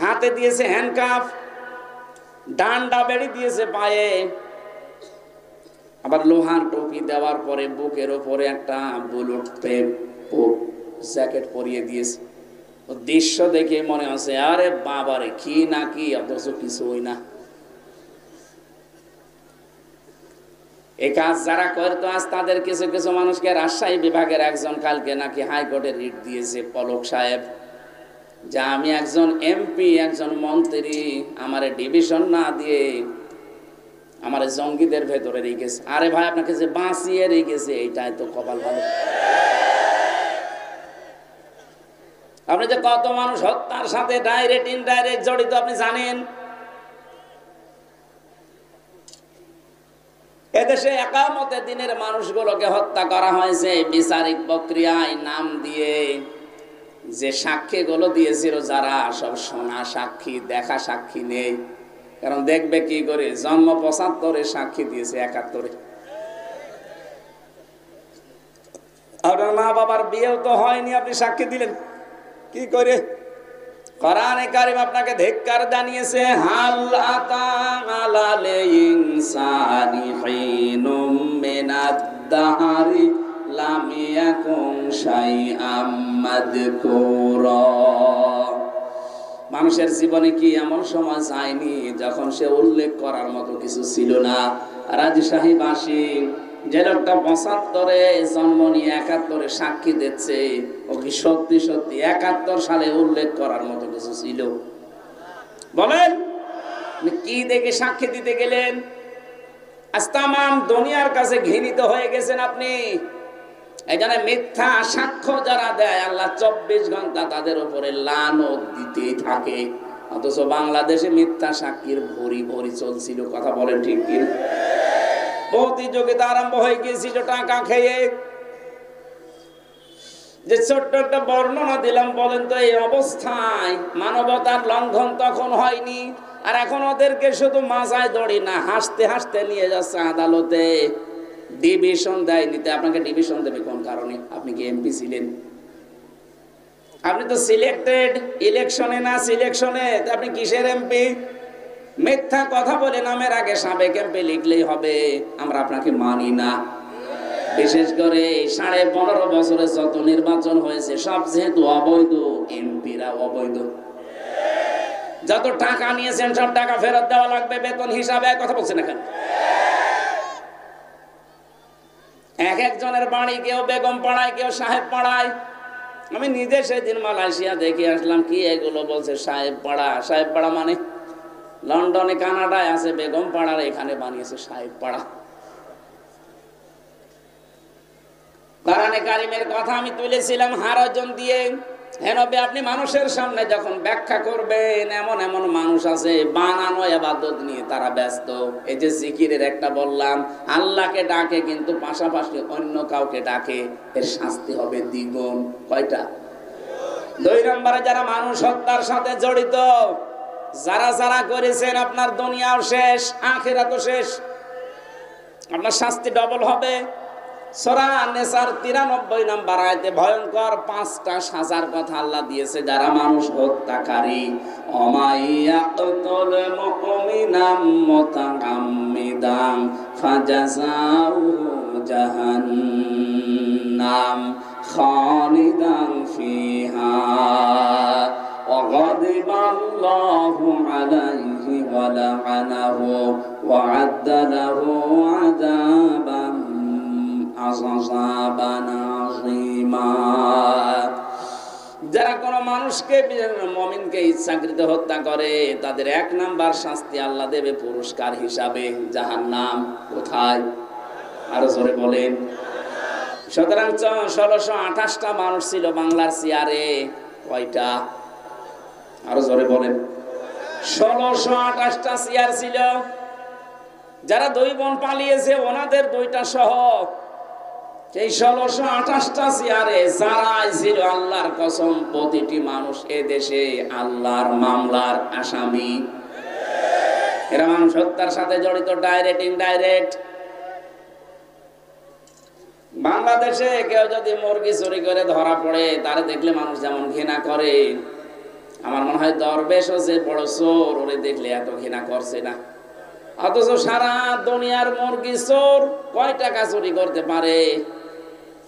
হাতে দিয়েছে হ্যান্ডকাফ, ডান্ডা বেড়ি দিয়েছে পায়ে, আবার লোহার টুপি দেওয়ার পরে বুকের ওপরে একটা বুলেট জ্যাকেট পরিয়ে দিয়েছে। দৃশ্য দেখে মনে হচ্ছে আরে বাবারে কি না কি, অথচ কিছুই না। এই কাজ যারা করতো আজ তাদের কিছু কিছু মানুষকে, রাজশাহী বিভাগের একজন কালকে নাকি হাইকোর্টে রিট দিয়েছে, পলক সাহেব, যে আমি একজন এমপি, একজন মন্ত্রী, আমার ডিভিশন না দিয়ে আমার জঙ্গিদের ভেতরে রেখেছে। আরে ভাই আপনাকে যে বাঁচিয়ে রেখেছে এইটাই তো কপাল ভালো। আপনি যে কত মানুষ হত্যার সাথে ডাইরেক্ট ইনডাইরেক্ট জড়িত আপনি জানেন। এদেশে একামতে দিনের মানুষগুলোকে হত্যা করা হয়েছে বিচারিক প্রক্রিয়ায় নাম দিয়ে। যে সাক্ষীগুলো দিয়েছিল যারা, সব শোনা সাক্ষী, দেখা সাক্ষী নেই। কারণ দেখবে কি করে, জন্ম 75-এ সাক্ষী দিয়েছে 71-এ। আপনার মা বাবার বিয়েও তো হয়নি, আপনি সাক্ষী দিলেন কি করে? কোরআনে কারীম আপনাকে ধিক্কার জানিয়েছে, হাল আতা আলাল ইনসানি হিনুম মিনাদ দাহরি লাম ইয়াকুন শাইআম মাযকুরা। মানুষের জীবনে কি এমন সময় যায়নি যখন সে উল্লেখ করার মতো কিছু ছিল না? রাজশাহীবাসী যে লোকটা 75-এ জন্ম নিয়ে 71-এ সাক্ষী দিচ্ছে, ও কি সত্যি সত্যি 71 সালে উল্লেখ করার মতো কিছু ছিল? বলেন কি দেখে সাক্ষী দিতে গেলেন? আজ তামাম দুনিয়ার কাছে ঘৃণিত হয়ে গেছেন আপনি। এখানে মিথ্যা সাক্ষ্য যারা দেয়, আল্লাহ 24 ঘন্টা তাদের উপরে লানত দিতেই থাকে। অথচ বাংলাদেশে মিথ্যা সাক্ষীর ভরি ভরি চলছিল। কথা বলেন ঠিক কি? প্রতিযোগিতা আরম্ভ হয়ে গিয়েছিল টাকা খেয়ে। যে ছোট্ট একটা বর্ণনা দিলাম, বলেন তো এই অবস্থায় মানবতার লঙ্ঘন তখন হয়নি? আর এখন ওদেরকে শুধু মাজায় দড়ি না, হাসতে হাসতে নিয়ে যাচ্ছে আদালতে। ডিভিশন দেয় নিতে। আপনাকে ডিভিশন দেবে কোন কারণে? আপনি কি এমপি ছিলেন? আপনি তো সিলেক্টেড, ইলেকশনে না সিলেকশনে, আপনি কিসের এমপি? মিথ্যা কথা বলে নামের আগে সাবেক এমপি লিখলেই হবে। আমরা আপনাকে মানি না। বিশেষ করে 15.5 বছরে যত নির্বাচন হয়েছে সব যেহেতু অবৈধ, এমপিরা অবৈধ। যত টাকা নিয়েছেন সব টাকা ফেরত দেওয়া লাগবে বেতন হিসাবে। কথা বলছেন এখানে এক একজনের বাড়ি, কেউ বেগম পাড়ায়, কেউ সাহেব পাড়ায়। আমি নিজে সেদিন মালয়েশিয়া দেখে আসলাম। কি এগুলো বলছে সাহেব পাড়া? সাহেব পাড়া মানে লন্ডনে, কানাডায় আছে বেগম পাড়ার, এখানে বানিয়েছে সাহেব পাড়া। কোরআনে কারিমের কথা আমি তুলেছিলাম হারজন দিয়ে। হ্যাঁ নবী, আপনি মানুষের সামনে যখন ব্যাখ্যা করবেন, এমন এমন মানুষ আছে বানানো ইবাদত নিয়ে তারা ব্যস্ত। এই যে জিকিরের একটা বললাম, আল্লাহকে ডাকে কিন্তু পাশাপাশি অন্য কাউকে ডাকে, এর শাস্তি হবে দ্বিগুণ। কয়টা? 2 নম্বরে যারা মানুষ হত্যার সাথে জড়িত, যারা যারা করেছেন, আপনার দুনিয়াও শেষ, আখিরাতও শেষ, আপনার শাস্তি ডবল হবে। সূরা নিসার 93 নম্বর আয়াতে ভয়ঙ্কর 5টা সাজার কথা আল্লাহ দিয়েছে যারা মানুষ হত্যাকারী। অমাইয়াকুল মুমিনাম মুতাআম্মিদান ফাজাযাউহু জাহান্নাম খালিদান ফিহা ওয়া গাদিবা আল্লাহু আলাইহি ওয়া লা'নাহু ওয়া আ'আদ্দা লাহু আযাবান যারা কোন মানুষকে, মুমিনকে ইচ্ছাকৃত হত্যা করে, তাদের 1 নাম্বার শাস্তি আল্লাহ দেবে পুরস্কার হিসাবে জাহান্নাম। কোথায়? আরো জোরে বলেন। সুতরাং 1628টা মানুষ ছিল বাংলার চেয়ারে। কয়টা? আরো জোরে বলেন। 1628টা চেয়ার ছিল। যারা 2 বোন পালিয়েছে ওনাদের 2টা সহ, এই 1628টা চেয়ারে যারাই ছিল, আল্লাহর কসম প্রতিটি মানুষ এ দেশে আল্লাহর মামলার আসামি। এরা মানুষ হত্যার সাথে জড়িত, ডাইরেক্ট ইনডাইরেক্ট। বাংলাদেশে কেউ যদি মুরগি চুরি করে ধরা পড়ে, তারে দেখলে মানুষ যেমন ঘৃণা করে, আমার মনে হয় দরবেশও যে বড় চোর, ওরে দেখলে এত ঘৃণা করছে না। অথচ সারা দুনিয়ার মুরগি চোর কয় টাকা চুরি করতে পারে?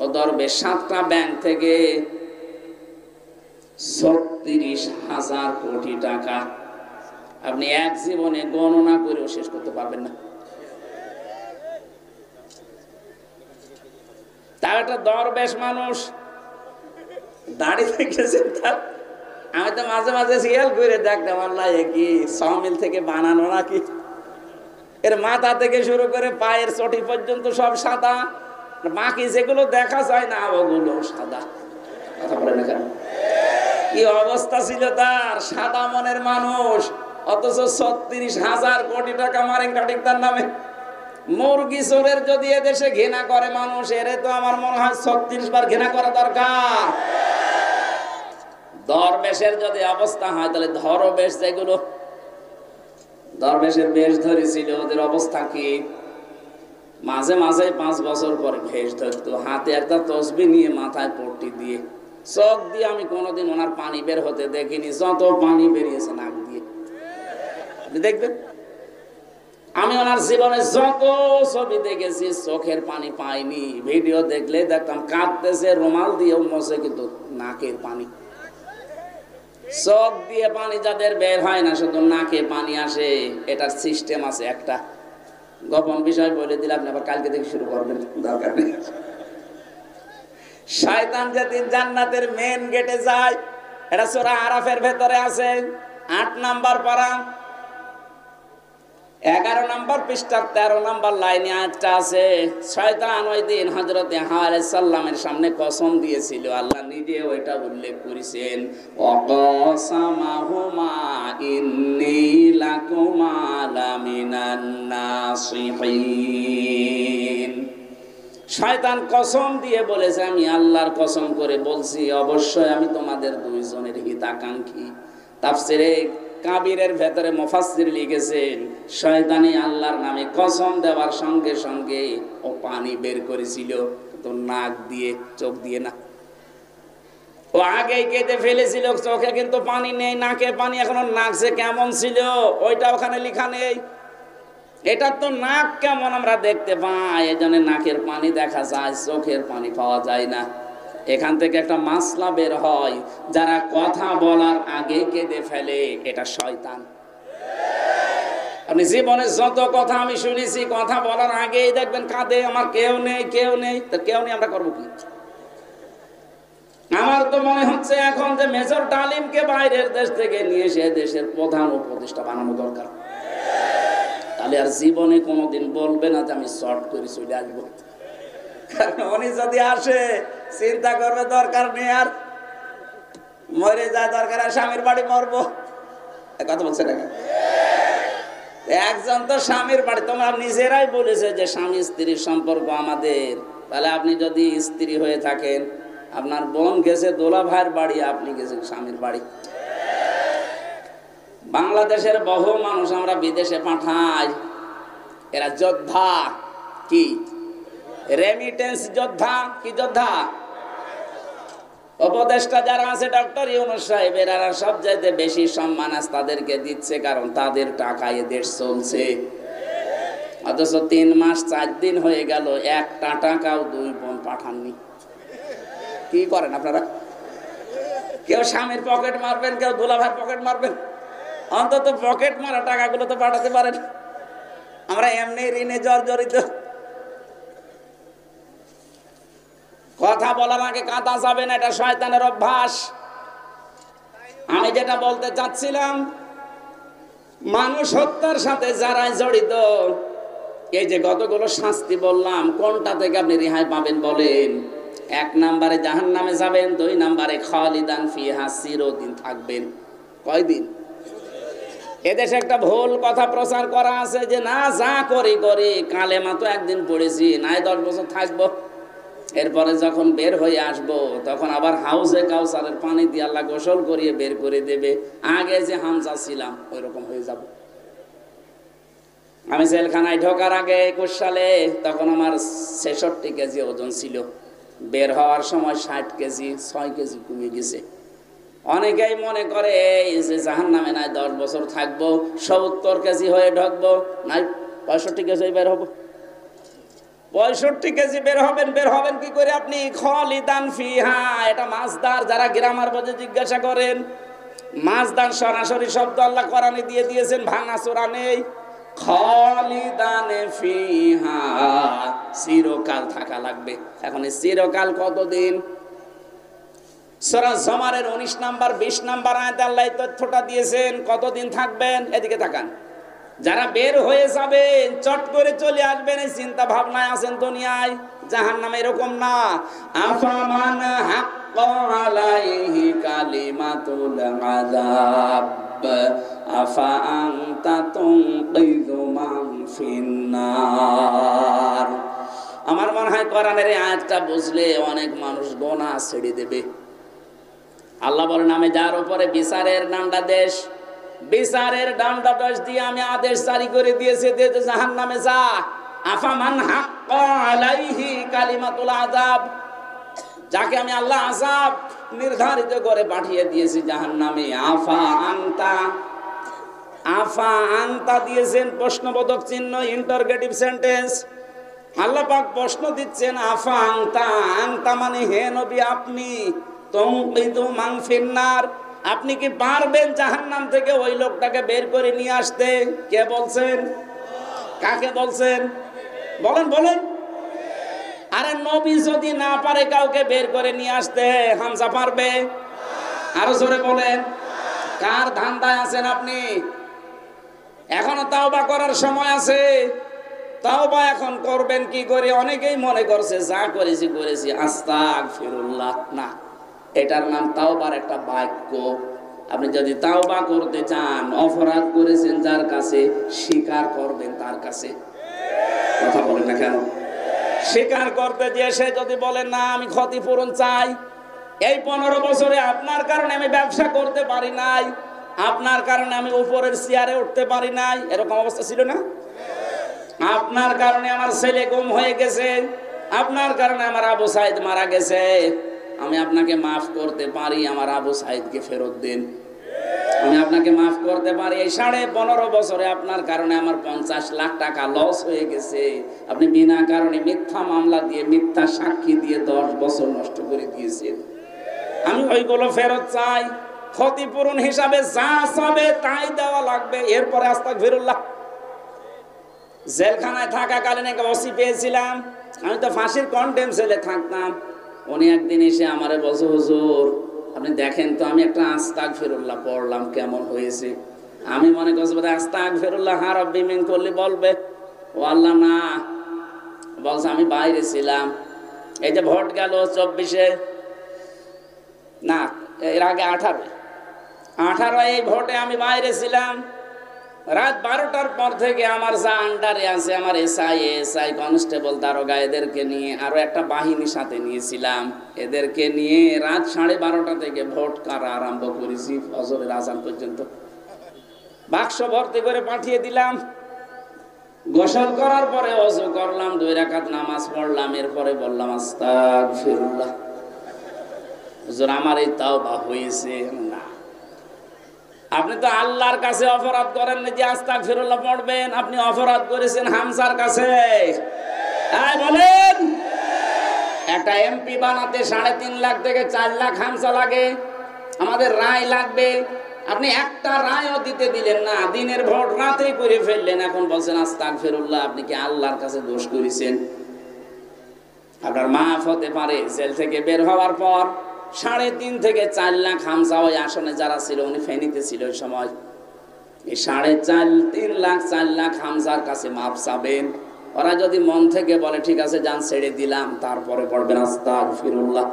ও দরবেশ 7টা ব্যাংক থেকে 36,000 কোটি টাকা। আপনি এক জীবনে গণনা করেও শেষ করতে পারবেন না। তার একটা দরবেশ মানুষ দাঁড়িয়ে গেছেন তার। আমি তো মাঝে মাঝে খেয়াল করে দেখতাম, আল্লাহ কি সমিল থেকে বানানো নাকি? এর মাথা থেকে শুরু করে পায়ের চটি পর্যন্ত সব সাদা, বাকি যেগুলো দেখা যায় না ওগুলো সাদা। কথা বলে না কেন? কি অবস্থা ছিল তার! সাদা মনের মানুষ, অথচ 36,000 কোটি টাকা মারেন কাটিক তার নামে। মুরগি চোরের যদি এদেশে ঘৃণা করে মানুষ, এরে তো আমার মনে হয় 36 বার ঘৃণা করা দরকার। দরবেশের যদি অবস্থা হয়, তাহলে ধরবেশ যেগুলো দরবেশের বেশ ধরেছিল, ওদের অবস্থা কি? মাঝে মাঝে 5 বছর পরে ভেষ ধরতো, হাতে একটা তসবিহ নিয়ে মাথায় পট্টি দিয়ে, চোখ দিয়ে আমি কোনোদিন ওনার পানি বের হতে দেখিনি। যত পানি বেরিয়েছে নাক দিয়ে, আপনি দেখবেন। আমি ওনার জীবনে যত ছবি দেখেছি চোখের পানি পাইনি। ভিডিও দেখলে দেখতাম কাঁদতেছে, রুমাল দিয়েও মোছে, কিন্তু নাকের পানি। চোখ দিয়ে পানি যাদের বের হয় না, শুধু নাকে পানি আসে, এটার সিস্টেম আছে একটা। গোপন বিষয় বলে দিলে আপনি আবার কালকে থেকে শুরু করবেন, দরকার নেই। শয়তান যেদিন জান্নাতের মেন গেটে যায়, এটা সূরা আরাফের ভেতরে আছে, 8 নাম্বার পারা, 11 নাম্বার পৃষ্ঠার 13 নাম্বার লাইনে আয়াতটা আছে। শয়তান ওই দিন হযরত হাওয়া আলাইহিস সালামের সামনে কসম দিয়েছিল, আল্লাহ নিজে ওইটা উল্লেখ করেছেন, ওয়াকাসামাহুমা ইন্নী লাকুমা লামিনান নাসিহিন। শয়তান কসম দিয়ে বলেছে, আমি আল্লাহর কসম করে বলছি, অবশ্যই আমি তোমাদের 2 জনের হিতাকাঙ্ক্ষী। তাফসিরে কাবিরের ভেতরে মুফাসসির লিখেছেন, শয়তানি আল্লাহর নামে কসম দেওয়ার সঙ্গে সঙ্গে ও পানি বের করেছিল, তো নাক দিয়ে, চোখ দিয়ে না। ও আগেই কেটে ফেলেছিল চোখে, কিন্তু পানি নেই, নাকে পানি এখনো। নাক যে কেমন ছিল ওইটা ওখানে লেখা নেই। এটা তো নাক কেমন আমরা দেখতে পাই, এজন্য নাকের পানি দেখা যায়, চোখের পানি পাওয়া যায় না। এখান থেকে একটা মাসলা বের হয়, যারা কথা বলার আগে কেঁদে ফেলে, এটা শয়তান। আপনি জীবনে যত কথা আমি শুনেছি, কথা বলার আগেই দেখবেন কাঁদে, আমার কেউ নেই, কেউ নেই। তো কেউ নেই, আমরা করবো কি? আমার তো মনে হচ্ছে এখন যে মেজর ডালিমকে বাইরের দেশ থেকে নিয়ে এসে দেশের প্রধান উপদেষ্টা বানানো দরকার। তাহলে আর জীবনে কোনোদিন বলবে না যে আমি শর্ট করে চলে আসবো। কারণ উনি যদি আসে, চিন্তা করবে দরকার নেই আর। মরে যা দরকার আর স্বামীর বাড়ি মরবো, কথা বলছে না? একজন তো স্বামীর বাড়ি, তোমরা নিজেরাই বলেছে যে স্বামী স্ত্রীর সম্পর্ক আমাদের। তাহলে আপনি যদি স্ত্রী হয়ে থাকেন, আপনার বোন গেছে দোলা ভাইয়ের বাড়ি, আপনি গেছেন স্বামীর বাড়ি। বাংলাদেশের বহু মানুষ আমরা বিদেশে পাঠাই, এরা যোদ্ধা। কি রেমিটেন্স যোদ্ধা? কি যোদ্ধা? উপদেষ্টা যারা আছে ডক্টর ইউনূস সাহেব, এরা সব চাইতে বেশি সম্মান আজ তাদেরকে দিচ্ছে, কারণ তাদের টাকায় দেশ চলছে। অথচ 3 মাস 4 দিন হয়ে গেল, একটা টাকাও 2 বোন পাঠাননি। কি করেন আপনারা? কেউ স্বামীর পকেট মারবেন, কেউ দুলাভাইয়ের পকেট মারবেন, অন্তত পকেট মারা টাকাগুলো তো পাঠাতে পারেন। আমরা এমনি ঋণে জর্জরিত। কথা বলার আগে কাঁদা যাবে না, এটা শয়তানের অভ্যাস। আমি যেটা বলতে চাচ্ছিলাম, মানুষ হত্যার সাথে যারাই জড়িত, এই যে কতগুলো শাস্তি বললাম, কোনটা থেকে আপনি রেহাই পাবেন বলেন? 1 নম্বরে জাহান্নামে যাবেন, 2 নম্বরে খালিদান ফিহা, চিরদিন থাকবেন। কয়দিন? এদেশে একটা ভুল কথা প্রচার করা আছে যে না, যা করি করি, কালেমা তো একদিন পড়েছি, নাই 10 বছর থাকবো, এরপরে যখন বের হয়ে আসবো তখন আবার হাউজে কাউসারের পানি দিয়ে আল্লাহ গোসল করিয়ে বের করে দেবে, আগে যে হামজা ছিলাম ওই রকম হয়ে যাব। আমি জেলখানায় ঢোকার আগে 21 সালে, তখন আমার 66 কেজি ওজন ছিল, বের হওয়ার সময় 60 কেজি, 6 কেজি কমে গেছে। অনেকেই মনে করে এই যে জাহান্নামে নাই 10 বছর থাকবো, 70 কেজি হয়ে ঢুকবো, নাই 65 কেজি বের হবো। 65 কেজি বের হবেন কি করে আপনি? খালিদান ফিহা, এটা মাসদার। যারা গ্রামার বোঝে জিজ্ঞাসা করেন, মাসদার সরাসরি শব্দ আল্লাহ কোরআনে দিয়ে দিয়েছেন, ভাঙাচোরা নেই। খালিদান ফিহা, চিরকাল থাকা লাগবে। এখন এই চিরকাল কতদিন? সূরা জুমারের 19 নাম্বার 20 নাম্বার আয়াতে আল্লাহ এই তথ্যটা দিয়েছেন, কতদিন থাকবেন। এদিকে তাকান। যারা বের হয়ে যাবেন, চট করে চলে আসবেন, এই চিন্তা ভাবনায় আছেন দুনিয়ায়। জাহান্নামে এরকম না। আফামান হাক্কা আলাইহি কালিমাতুল আযাব আফা আনতা তুনকিযু মান ফিন্নার। আমার মনে হয় কোরআনের এই আয়াতটা বুঝলে অনেক মানুষ গোনা ছেড়ে দেবে। আল্লাহ বলেন, আমি যার উপরে বিচারের ডান্ডা দেশ, বিচারের ডান্ডা দেশ দিয়ে আমি আদেশ জারি করে দিয়েছি যে জাহান্নামে যা। আফামান হাক্কা আলাইহি কালিমাতুল আযাব, যাকে আমি আল্লাহ আযাব নির্ধারিত করে পাঠিয়ে দিয়েছি জাহান্নামে। আফা আনতা দিয়েছেন প্রশ্নবোধক চিহ্ন, ইন্টারগেটিভ সেন্টেন্স। আল্লাহ পাক প্রশ্ন দিচ্ছেন, আফা আনতা, আনতা মানে হে নবী আপনি, তুনকিযু মান ফিন্নার, আপনি কি পারবেন জাহান্নাম থেকে ওই লোকটাকে বের করে নিয়ে আসতে? কে বলছেন? কাকে বলছেন? বলেন বলেন। আরে নবী যদি না পারে কাউকে বের করে নিয়ে আসতে, হামজা পারবে? আরো জোরে বলেন। কার ধান্দায় আছেন আপনি? এখনো তাওবা করার সময় আছে। তাওবা এখন করবেন কি করে? অনেকেই মনে করছে যা করেছি করেছি, আস্তাগফিরুল্লাহ। না, এটার নাম তাওবার একটা বাক্য। আপনি যদি তাওবা করতে চান, অপরাধ করেছেন যার কাছে, স্বীকার করবেন তার কাছে। কথা বলেন না কেন? স্বীকার করতে গিয়ে সে যদি বলেন না আমি ক্ষতিপূরণ চাই, এই 15 বছরে আপনার কারণে আমি ব্যবসা করতে পারি নাই, আপনার কারণে আমি উপরের চেয়ারে উঠতে পারি নাই, এরকম অবস্থা ছিল না? আপনার কারণে আমার ছেলে গুম হয়ে গেছে, আপনার কারণে আমার আবু সাইদ মারা গেছে, আমি আপনাকে মাফ করতে পারি, আমার আবু সাইদকে ফেরত দিন। আমি আপনাকে মাফ করতে পারি, এই 15.5 বছরে আপনার কারণে আমার 50 লাখ টাকা লস হয়ে গেছে, আপনি বিনা কারণে মিথ্যা মামলা দিয়ে, মিথ্যা সাক্ষী দিয়ে 10 বছর নষ্ট করে দিয়েছেন, আমি ওইগুলো ফেরত চাই। ক্ষতিপূরণ হিসাবে যা চাবে তাই দেওয়া লাগবে। এরপরে আস্তাগফিরুল্লাহ। জেলখানায় থাকাকালীন এক ওসি পেয়েছিলাম, আমি তো ফাঁসির কন্ডেম সেলে থাকতাম। উনি একদিন এসে আমারে বলছে, হুজুর আপনি দেখেন তো আমি একটা আস্তাগফিরুল্লাহ পড়লাম, কেমন হয়েছে? আমি মনে করছি আস্তাগফিরুল্লাহ হা রব্বি মিন করলে বলবে, ও আল্লাহ না, বলছে আমি বাইরে ছিলাম, এই যে ভোট গেল 24-এ, না এর আগে 18 এই ভোটে আমি বাইরে ছিলাম। রাত 12টার পর থেকে আমার যা আন্ডারে আছে, আমার এসআই কনস্টেবল দারোগা, এদেরকে নিয়ে আরো একটা বাহিনী সাথে নিয়েছিলাম, এদেরকে নিয়ে রাত 12:30 থেকে ভোট কারা আরম্ভ করেছি ফজরের আজান পর্যন্ত। বাক্স ভর্তি করে পাঠিয়ে দিলাম। গোসল করার পরে ওযু করলাম, 2 রাকাত নামাজ পড়লাম, এরপরে বললাম আস্তাগফিরুল্লাহ। হুজুর আমার এই তাওবা হয়েছে না। আপনি তো আল্লাহর কাছে অপরাধ করেন না যে আস্তাগফিরুল্লাহ পড়বেন, আপনি অপরাধ করেছেন হামজার কাছে। বলেন, একটা এমপি বানাতে 3.5 লাখ থেকে 4 লাখ হামজা লাগে, আমাদের রায় লাগবে। আপনি একটা রায়ও দিতে দিলেন না, দিনের ভোট রাতেই করে ফেললেন, এখন বলছেন আস্তাগফিরুল্লাহ। আপনি কি আল্লাহর কাছে দোষ করেছেন? আপনার মাফ হতে পারে। জেল থেকে বের হওয়ার পর 3.5 থেকে 4 লাখ হামজা ওই আসনে যারা ছিল, উনি ফেনীতে ছিল ওই সময়, এই 3.5 লাখ 4 লাখ হামজার কাছে মাফ চাবেন। ওরা যদি মন থেকে বলে ঠিক আছে যান ছেড়ে দিলাম, তারপরে পড়বেন আস্তাগফিরুল্লাহ।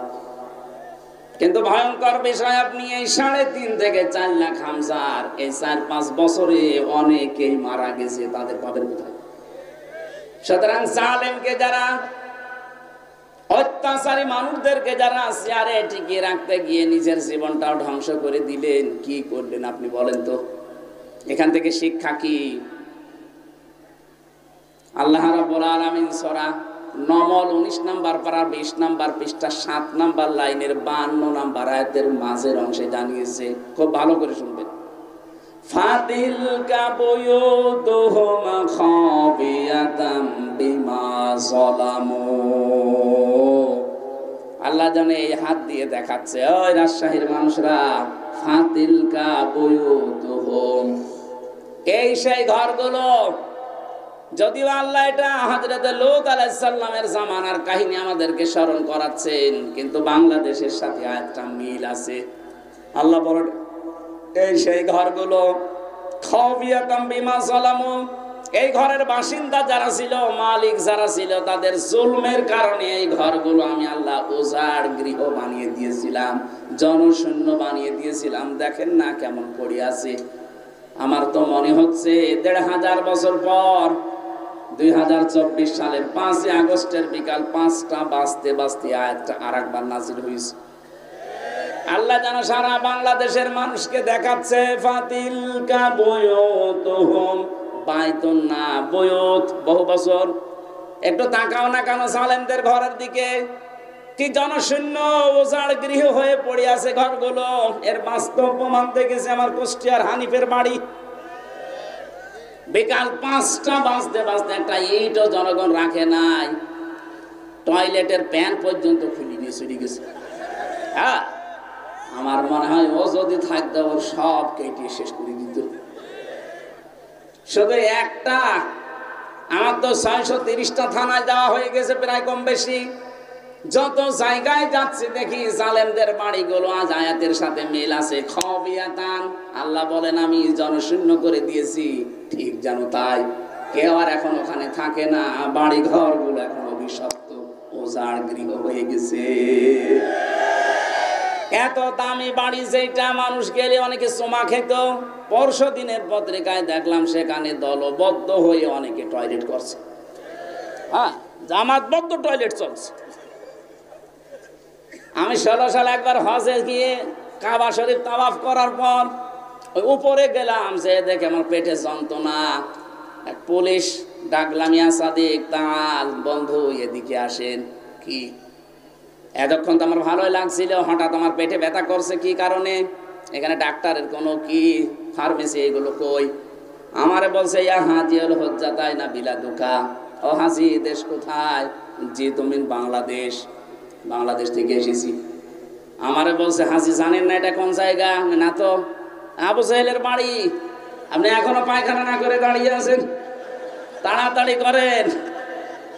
কিন্তু ভয়ঙ্কর বিষয়, আপনি এই 3.5 থেকে 4 লাখ হামজার এই 4-5 বছরে অনেকেই মারা গেছে, তাদের পাবেন কোথায়? সুতরাং জালেমকে যারা, অত্যাচারী মানুষদেরকে যারা চেয়ারে টিকিয়ে রাখতে গিয়ে নিজের জীবনটাও ধ্বংস করে দিলেন, কি করলেন আপনি বলেন তো? এখান থেকে শিক্ষা কি? আল্লাহ রাব্বুল আলামিন সূরা নমল 19 নম্বর পারা 20 নম্বর পৃষ্ঠা 7 নম্বর লাইনের 52 নম্বর আয়াতের মাঝের অংশে জানিয়েছে, খুব ভালো করে শুনবেন। ফাতিলকা বুয়ুতুহুম খাবিয়াতাম বিমা যালামু। আল্লাহ জানে এই হাত দিয়ে দেখাচ্ছে, ওই রাজশাহীর মানুষরা, ফাতিলকা বুয়ুতুহুম, এই সেই ঘরগুলো। যদিও আল্লাহ এটা হযরত লূত আলাইহিস সালামের জামানার কাহিনী আমাদেরকে স্মরণ করাচ্ছেন, কিন্তু বাংলাদেশের সাথে আয়াতটা মিল আছে। আল্লাহ বলেন এই সেই ঘরগুলো, খাবিয়াতাম বিমা যালামু, এই ঘরের বাসিন্দা যারা ছিল, মালিক যারা ছিল, তাদের জুলমের কারণে এই ঘরগুলো আমি আল্লাহ উজাড় গৃহ বানিয়ে দিয়েছিলাম, জনশূন্য বানিয়ে দিয়েছিলাম। দেখেন না কেমন পড়ে আছে। আমার তো মনে হচ্ছে 1500 বছর পর 2024 সালের 5 আগস্টের বিকাল 5টা বাজতে বাজতে আয়াতটা আরেকবার নাযিল হয়েছে। আল্লাহ যেন সারা বাংলাদেশের মানুষকে দেখাচ্ছে, ফাতিলকা বুয়ুতুহুম, বাইতুন না বুয়ুত, বহু বছর। একটু তাকাও না কেন জালেমদের ঘরের দিকে? কি জনশূন্য উজাড় গৃহ হয়ে পড়ে আছে ঘরগুলো। এর বাস্তব প্রমাণ দেখেছে আমার কুষ্টিয়ার হানিফের বাড়ি। বিকাল 5টা বাজতে বাজতে একটা ইটও জনগণ রাখে নাই, টয়লেটের প্যান পর্যন্ত খুলে নিয়ে চলে গেছে। হ্যাঁ, আমার মনে হয় ও যদি থাকতো ওর সব কেটে শেষ করে দিত। শুধু একটা, আমার তো 630টা থানায় দেওয়া হয়ে গেছে প্রায় কম বেশি। যত জায়গায় যাচ্ছে দেখি জালেমদের বাড়িগুলো আজ আয়াতের সাথে মিল আছে। খাবিয়াতান, আল্লাহ বলেন আমি জনশূন্য করে দিয়েছি, ঠিক জানো তাই। কেউ আর এখন ওখানে থাকে না, বাড়ি ঘরগুলো এখন অভিশপ্ত, উজাড় গৃহ হয়ে গেছে। এত দামি বাড়ি যেটা মানুষ গেলে অনেকে চুমা খেত, পরশু দিনের পত্রিকায় দেখলাম সেখানে দলবদ্ধ হয়ে অনেকে টয়লেট করছে। হ্যাঁ, জামাতবদ্ধ টয়লেট চলছে। আমি 16 সালে একবার হজে গিয়ে কাবা শরীফ তাওয়াফ করার পর ওই উপরে গেলাম, যে দেখে আমার পেটে যন্ত্রণা। এক পুলিশ ডাকলাম, ইয়া সাদিক তাল, বন্ধু এদিকে আসেন। কি এতক্ষণ তো আমার ভালোই লাগছিল, হঠাৎ আমার পেটে ব্যথা করছে, কি কারণে? এখানে ডাক্তারের কোনো কি ফার্মেসি এগুলো কই? আমারে বলছে ইয়া হাজি হল হজ্জাতাই না বিলাদুকা। ও হাজি, দেশ কোথায়? জি তুমি বাংলাদেশ। বাংলাদেশ থেকে এসেছি। আমারে বলছে হাজি জানেন না এটা কোন জায়গা? না তো। আবু জাহেলের বাড়ি। আপনি এখনো পায়খানা না করে দাঁড়িয়ে আছেন, তাড়াতাড়ি করেন।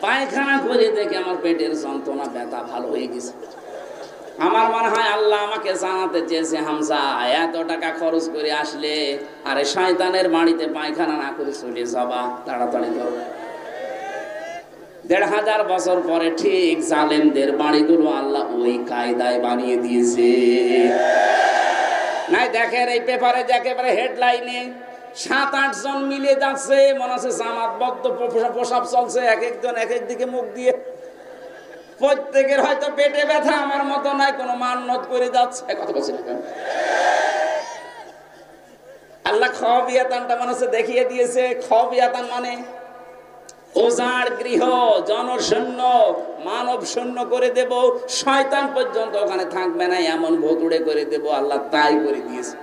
পায়খানা করে দেখে আমার পেটের যন্ত্রণা ব্যথা ভালো হয়ে গেছে। আমার মনে হয় আল্লাহ আমাকে জানাতে চেয়েছে, হামজা এত টাকা খরচ করে আসলে আরে শয়তানের বাড়িতে পায়খানা না করে চলে যাবা, তাড়াতাড়ি করো। ১,৫০০ বছর পরে ঠিক জালেমদের বাড়িগুলো আল্লাহ ওই কায়দায় বানিয়ে দিয়েছে। নাই দেখেন এই পেপারে একেবারে হেডলাইনে ৭-৮ জন মিলে যাচ্ছে, মনে হচ্ছে জামাতবদ্ধ প্রসাব চলছে, এক একজন এক এক দিকে মুখ দিয়ে। প্রত্যেকের হয়তো পেটে ব্যথা, আমার মতো নাই, কোনো মান্নত করে যাচ্ছে। কথা বলছেন আল্লাহ খবিয়াতানটা মনে হচ্ছে দেখিয়ে দিয়েছে। খবিয়াতান মানে ওজার গৃহ, জনশূন্য, মানব শূন্য করে দেব, শয়তান পর্যন্ত ওখানে থাকবে না, এমন ভুতুড়ে করে দেব। আল্লাহ তাই করে দিয়েছে।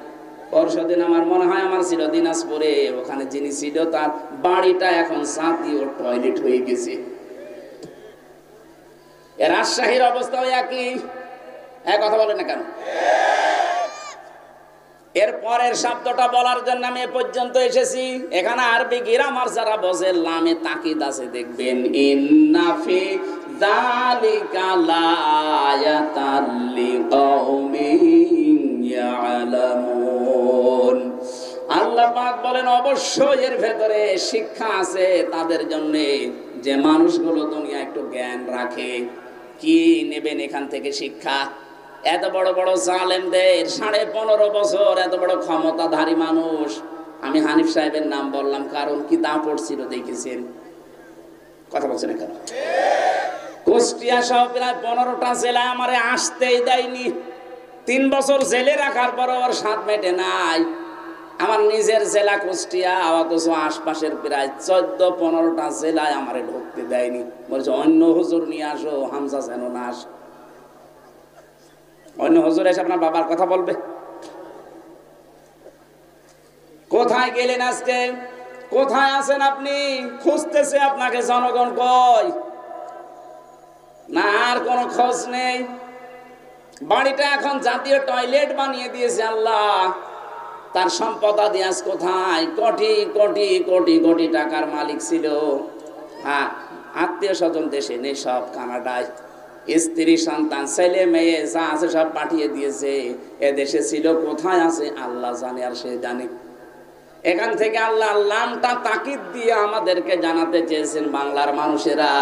পরশুদিন আমার মনে হয় আমার ছিল দিনাজপুরে, ওখানে যিনি ছিল তার বাড়িটা এখন জাতীয় টয়লেট হয়ে গেছে। রাজশাহীর অবস্থাও একই। এক কথা বলে না কেন? এর পরের শব্দটা বলার জন্য আমি এ পর্যন্ত এসেছি। এখানে আরবি গ্রামার যারা বোঝে লামে তাকিদ আছে, দেখবেন ইন্না ফি যালিকা লায়াতাল লিকাউমিন ইয়ালামুন। আল্লাহ পাক বলেন অবশ্যই এর ভেতরে শিক্ষা আছে তাদের জন্য যে মানুষগুলো দুনিয়া একটু জ্ঞান রাখে। কি নেবেন এখান থেকে শিক্ষা? এত বড় বড় জালেমদের 15.5 বছর এত বড় ক্ষমতাধারী মানুষ। আমি হানিফ সাহেবের নাম বললাম কারণ কি দাপট ছিল দেখেছেন। কথা বলছেন এখানে কুষ্টিয়া সহ প্রায় 15টা জেলায় আমারে আসতেই দেয়নি। 3 বছর জেলে রাখার পর ওর স্বাদ মেটে নাই। আমার নিজের জেলা কুষ্টিয়া, অথচ আশপাশের প্রায় 14-15টা জেলায় আমারে ঢুকতে দেয়নি। বলছে অন্য হুজুর নিয়ে আসো, হামজা যেন না আসে। অন্য হুজুর এসে আপনার বাবার কথা বলবে। কোথায় গেলেন আজকে? কোথায় আছেন আপনি? খুঁজতেছে আপনাকে জনগণ, কই না আর কোনো খোঁজ নেই। বাড়িটা এখন জাতীয় টয়লেট বানিয়ে দিয়েছে আল্লাহ। তার সম্পদাদি আজ কোথায়? কোটি কোটি কোটি কোটি টাকার মালিক ছিল। হ্যাঁ, আত্মীয় স্বজন দেশে নেই, সব কানাডায়। স্ত্রী সন্তান ছেলে মেয়ে যা আছে সব পাঠিয়ে দিয়েছে। এ দেশে ছিল, কোথায় আছে আল্লাহ জানে, আর সে জানে। এখান থেকে আল্লাহ লামটা তাকিদ দিয়ে আমাদেরকে জানাতে চেয়েছেন, বাংলার মানুষেরা,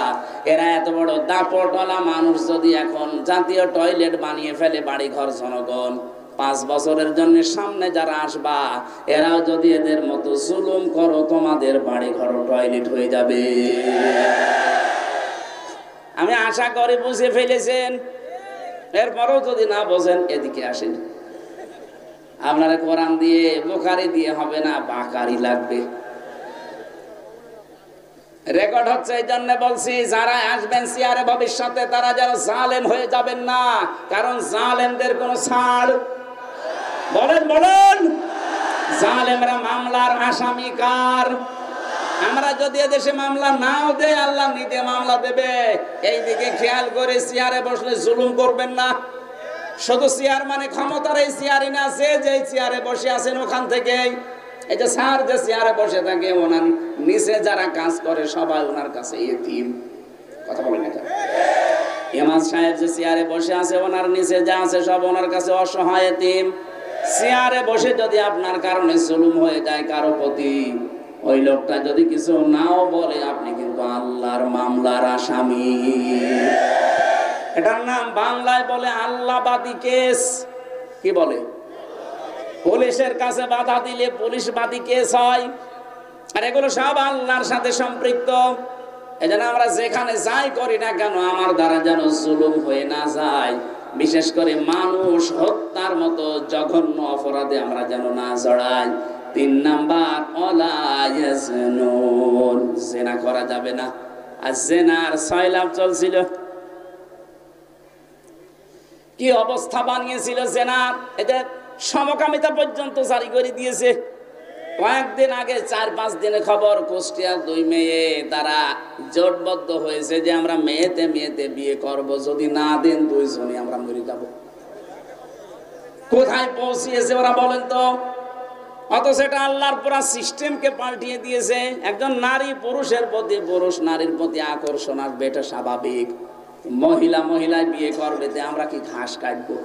এরা এত বড় দাপটওয়ালা মানুষ যদি এখন জাতীয় টয়লেট বানিয়ে ফেলে বাড়ি ঘর জনগণ, 5 বছরের জন্য সামনে যারা আসবা এরাও যদি এদের মতো জুলুম করো, তোমাদের বাড়ি ঘর টয়লেট হয়ে যাবে। আমি আশা করি বুঝে ফেলেছেন। এরপরও যদি না বোঝেন এদিকে আসেন। আপনারা কোরআন দিয়ে বুখারি দিয়ে হবে না, বাকারি লাগবে। রেকর্ড হচ্ছে, এই জন্য বলছি যারা আসবেন চেয়ারে ভবিষ্যতে তারা যেন জালেম হয়ে যাবেন না, কারণ জালেমদের কোনো ছাড়। বলেন বলেন, জালেমরা মামলার আসামি কার? আমরা যদি এদেশে মামলা নাও দেয়, আল্লাহ নিজে মামলা দেবে। এইদিকে খেয়াল করে চেয়ারে বসলে জুলুম করবেন না। শুধু চেয়ার মানে ক্ষমতার এই চেয়ারই না, আছে যে চেয়ারে বসে আছেন ওখান থেকে, এই যে স্যার যে চেয়ারে বসে থাকে ওনার নিচে যারা কাজ করে সবাই ওনার কাছে এতিম। কথা বলেন এটা। ইমাম সাহেব যে চেয়ারে বসে আছে ওনার নিচে যা আছে সব ওনার কাছে অসহায় এতিম। চেয়ারে বসে যদি আপনার কারণে জুলুম হয়ে যায় কারো প্রতি, ওই লোকটা যদি কিছু নাও বলে, আপনি কিন্তু আল্লাহর মামলার আসামি। এটার নাম বাংলায় বলে আল্লাহবাদী কেস। কি বলে? পুলিশের কাছে বাধা দিলে পুলিশবাদী কেস হয়। আর এগুলো সব আল্লাহর সাথে সম্পৃক্ত। এজন্য আমরা যেখানে যাই করি না কেন, আমার দ্বারা যেন জুলুম হয়ে না যায়। বিশেষ করে মানুষ হত্যার মতো জঘন্য অপরাধে আমরা যেন না জড়াই। 3 নাম্বার, জেনা করা যাবে না। আর জেনার 6 লাভ চলছিল। কি অবস্থা বানিয়েছিল জেনার! এদের সমকামিতা পর্যন্ত জারি করে দিয়েছে। কয়েকদিন আগে 4-5 দিনের খবর, কুষ্টিয়ার 2 মেয়ে তারা জোটবদ্ধ হয়েছে যে আমরা মেয়েতে মেয়েতে বিয়ে করব, যদি না দেন 2 জনই আমরা মরে যাব। কোথায় পৌঁছিয়েছে ওরা বলেন তো? অত সেটা আল্লাহর পুরা সিস্টেমকে পাল্টিয়ে দিয়েছে। একজন নারী পুরুষের প্রতি, পুরুষ নারীর প্রতি আকর্ষণ আসবে, এটা স্বাভাবিক। মহিলা মহিলায় বিয়ে করবে, আমরা কি ঘাস কাটবো?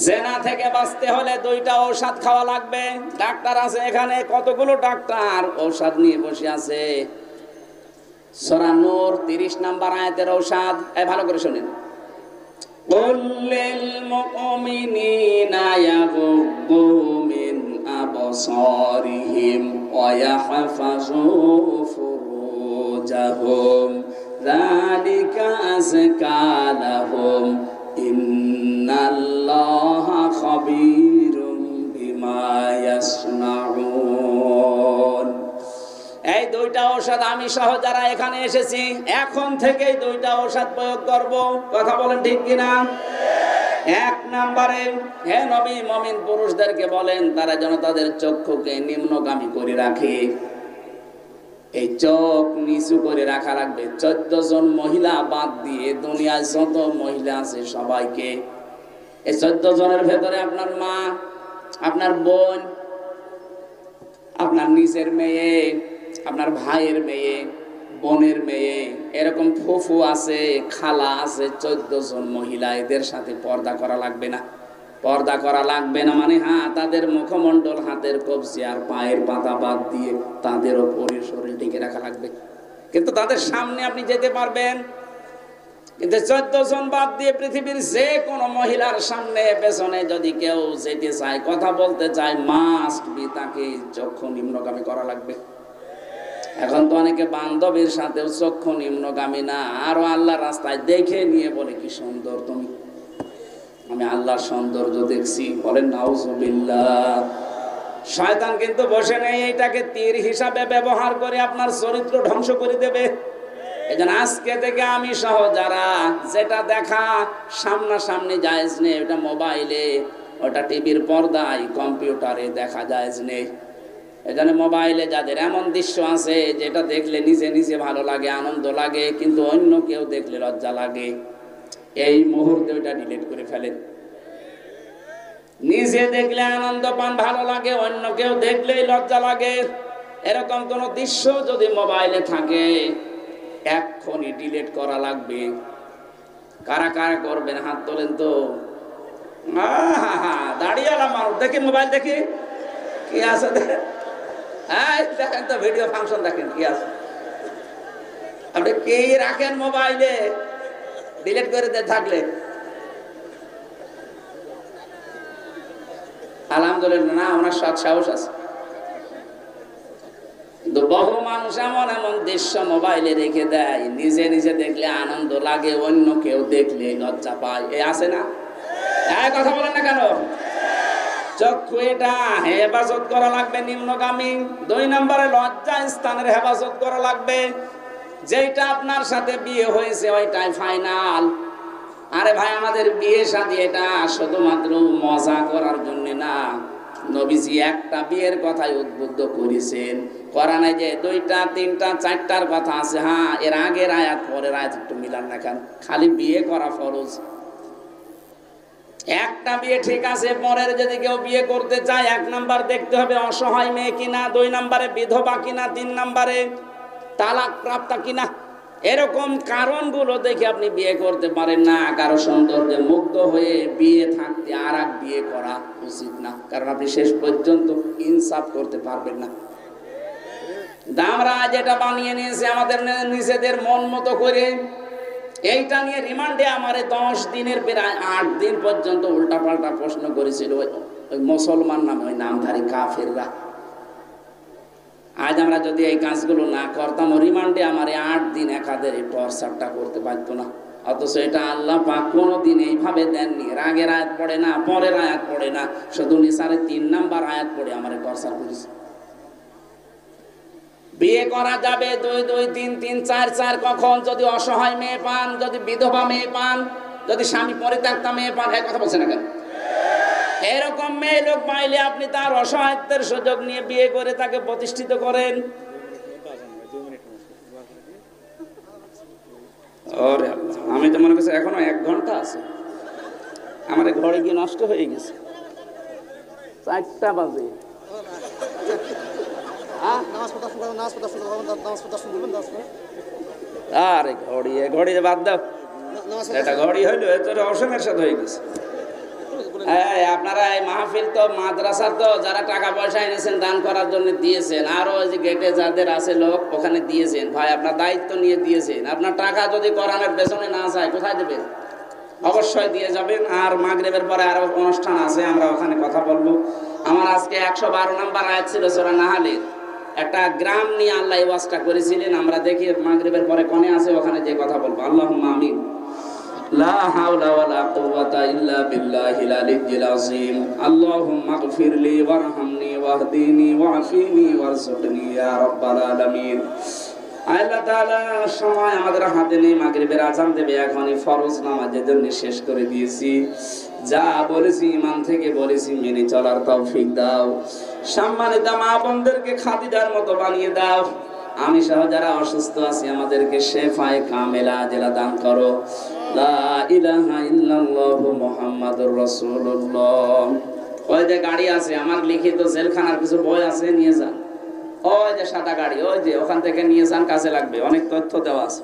জেনা থেকে বাঁচতে হলে 2টা ঔষধ খাওয়া লাগবে। ডাক্তার আছে এখানে, কতগুলো ডাক্তার ঔষধ নিয়ে বসে আছে। সূরা নূর 30 নম্বর আয়াতের ঔষধ, ভালো করে শুনেন। قُل لِّلْمُؤْمِنِينَ يَغُضُّوا مِنْ أَبْصَارِهِمْ وَيَحْفَظُوا فُرُوجَهُمْ ذَلِكَ أَزْكَىٰ لَهُمْ إِنَّ اللَّهَ خَبِيرٌ بِمَا يَصْنَعُونَ। এই 2টা ঔষধ আমি সহ যারা এখানে এসেছি এখন থেকেই 2টা ঔষধ প্রয়োগ করব। কথা বলেন ঠিক কিনা? 1 নম্বরে, হে নবী মুমিন পুরুষদেরকে বলেন তারা যেন তাদের চক্ষুকে নিম্নগামী করে রাখে। এই চোখ নিচু করে রাখা লাগবে। 14 জন মহিলা বাদ দিয়ে দুনিয়ায় যত মহিলা আছে সবাইকে, এই 14 জনের ভেতরে আপনার মা, আপনার বোন, আপনার নিজের মেয়ে, আপনার ভাইয়ের মেয়ে, বোনের মেয়ে, এরকম ফুফু আছে, খালা আছে, 14 জন মহিলা, এদের সাথে পর্দা করা লাগবে না। পর্দা করা লাগবে না মানে তাদের মুখমণ্ডল, হাতের কবজি আর পায়ের পাতা বাদ দিয়ে তাদের ওপরে শরীর ঢেকে রাখা লাগবে। কিন্তু তাদের সামনে আপনি যেতে পারবেন, কিন্তু 14 জন বাদ দিয়ে পৃথিবীর যে কোনো মহিলার সামনে পেছনে যদি কেউ যেতে চায়, কথা বলতে চায়, মাস্ট বি তাকে চক্ষু নিম্নগামী করা লাগবে। এখন তো অনেকে বান্ধবীর সাথেও চক্ষু নিম্নগামী না, আরো আল্লাহর রাস্তায় দেখে নিয়ে বলে কি সুন্দর তুমি, আমি আল্লাহর সৌন্দর্য দেখছি, বলেন নাউজুবিল্লাহ। শয়তান কিন্তু বসে নেই এইটাকে তীর হিসাবে ব্যবহার করে আপনার চরিত্র ধ্বংস করে দেবে। এজন্য আজকে থেকে আমি সহ যারা যেটা দেখা সামনাসামনি জায়েজ নেই, ওটা মোবাইলে, ওটা টিভির পর্দায়, কম্পিউটারে দেখা জায়েজ নেই। এজন্য মোবাইলে যাদের এমন দৃশ্য আছে যেটা দেখলে নিজে নিজে ভালো লাগে, আনন্দ লাগে, কিন্তু অন্য কেউ দেখলে লজ্জা লাগে, এই মুহূর্তে ওটা ডিলিট করে ফেলেন। নিজে দেখলে আনন্দ পান, ভালো লাগে, অন্য কেউ দেখলেই লজ্জা লাগে, এরকম কোন দৃশ্য যদি মোবাইলে থাকে এক্ষুনি ডিলিট করা লাগবে। কারা কারা করবেন হাত তোলেন তো। দাঁড়িয়ালা মানুষ দেখি মোবাইল, দেখি কি আছে দেখেন তো, ভিডিও ফাংশন দেখেন কি আছে। আপনি কি রাখেন মোবাইলে ডিলিট করে দিয়ে থাকলে? আলহামদুলিল্লাহ, না ওনার সৎ সাহস আছে। কিন্তু বহু মানুষ এমন এমন দৃশ্য মোবাইলে রেখে দেয়, নিজে নিজে দেখলে আনন্দ লাগে, অন্য কেউ দেখলে লজ্জা পায়। এই আছে না? কথা বলেন না কেন? চক্ষু এটা হেফাজত করা লাগবে নিম্নগামী। 2 নম্বরে লজ্জা স্থানের হেফাজত করা লাগবে। যেটা আপনার সাথে বিয়ে হয়েছে ওইটাই ফাইনাল। আরে ভাই, আমাদের বিয়ে শাদী এটা শুধুমাত্র মজা করার জন্য না, নবীজি একটা বিয়ের কথাই উদ্বুদ্ধ করেছেন। কোরআনে যে 2টা 3টা 4টার কথা আছে, এর আগের আয়াত পরের আয়াত একটু মিলান না কেন? খালি বিয়ে করা ফরজ, একটা বিয়ে ঠিক আছে, পরের যদি কেউ বিয়ে করতে চায় 1 নাম্বার দেখতে হবে অসহায় মেয়ে কিনা, 2 নম্বরে বিধবা কিনা, 3 নম্বরে তালাক প্রাপ্তা কিনা। এরকম কারণগুলো দেখে আপনি বিয়ে করতে পারেন না। কারো সৌন্দর্যে মুগ্ধ হয়ে বিয়ে থাকতে আর এক বিয়ে করা উচিত না, কারণ আপনি শেষ পর্যন্ত ইনসাফ করতে পারবেন না। আমরা যেটা বানিয়ে নিয়েছে আমাদের নিজেদের মন মতো করে, এইটা নিয়ে রিমান্ডে আমারে 10 দিনের প্রায় 8 দিন পর্যন্ত উল্টাপাল্টা প্রশ্ন করেছিল ওই মুসলমান নামে ওই নামধারী কাফেররা। আজ আমরা যদি এই কাজগুলো না করতাম, রিমান্ডে আমারে 8 দিন একাদের এই টর্চারটা করতে পারতো না। অথচ এটা আল্লাহ পাক কোনোদিন এইভাবে দেননি। আগের আয়াত পড়ে না, পরের আয়াত পড়ে না, শুধু নিসারের 3 নাম্বার আয়াত পড়ে আমারে টর্চার করেছে। বিয়ে করা যাবে 2 2 3 3 4 4 কখন? যদি অসহায় মেয়ে পান, যদি বিধবা মেয়ে পান, যদি স্বামী পরিত্যক্তা মেয়ে পান। কথা বলছে না কেন? এরকম মেয়ে লোক পাইলে আপনি তার অসহায়ত্বের সুযোগ নিয়ে বিয়ে করে তাকে প্রতিষ্ঠিত করেন। আমি তো মনে করছি এখনো 1 ঘন্টা আছে, আমার ঘরে গিয়ে নষ্ট হয়ে গেছে, 4টা বাজে। আরে ঘড়ি বাদ দাও, এটা ঘড়ি হইলো তোর অসমের সাথে হয়ে গেছে। আপনারা এই মাহফিল তো মাদ্রাসার তো যারা টাকা পয়সা এনেছেন দান করার জন্য দিয়েছেন, আর ওই যে গেটে যাদের আছে লোক ওখানে দিয়েছেন। ভাই আপনার দায়িত্ব নিয়ে দিয়েছেন, আপনার টাকা যদি কোরআনের পেছনে না যায় কোথায় দেবেন? অবশ্যই দিয়ে যাবেন। আর মাগরিবের পরে আরো অনুষ্ঠান আছে, আমরা ওখানে কথা বলবো। আমার আজকে 112 নম্বর আয়াত ছিল সূরা নাহলের। একটা গ্রাম নিয়ে আল্লাহ এই ওয়াজটা করেছিলেন। আমরা দেখি মাগরিবের পরে কোনে আছে, ওখানে যে কথা বলবো। আল্লাহুম্মা আমিন। লা হাওলা ওয়ালা কুওয়াতা ইল্লা বিল্লাহিল আলিয়্যিল আযীম। আল্লাহুম্মা ইগফিরলি ওয়ারহামনি ওয়াহদিনি ওয়াআফিনি ওয়ারযুকনি ইয়া রাব্বাল আলামিন। আল্লাহ তাআলা সময় আমাদের হাতে নেই, মাগরিবের আযান দেবে এখনই। ফরজ নামাজের জন্য শেষ করে দিয়েছি। যা বলেছি ঈমান থেকে বলেছি, মেনে চলার তৌফিক দাও। সম্মানিত মা বোনদেরকে খাদিজার মতো বানিয়ে দাও। আমি সহ যারা অসুস্থ আছি আমাদেরকে শেফায়ে কামেলা আজেলা দান করো। লা ইলাহা ইল্লাল্লাহু মুহাম্মাদুর রাসূলুল্লাহ। ওই যে গাড়ি আছে আমার লিখিত জেলখানার কিছু বই আছে, নিয়ে যান। ওই যে সাদা গাড়ি, ওই যে ওখান থেকে নিয়ে যান, কাজে লাগবে, অনেক তথ্য দেওয়া আছে।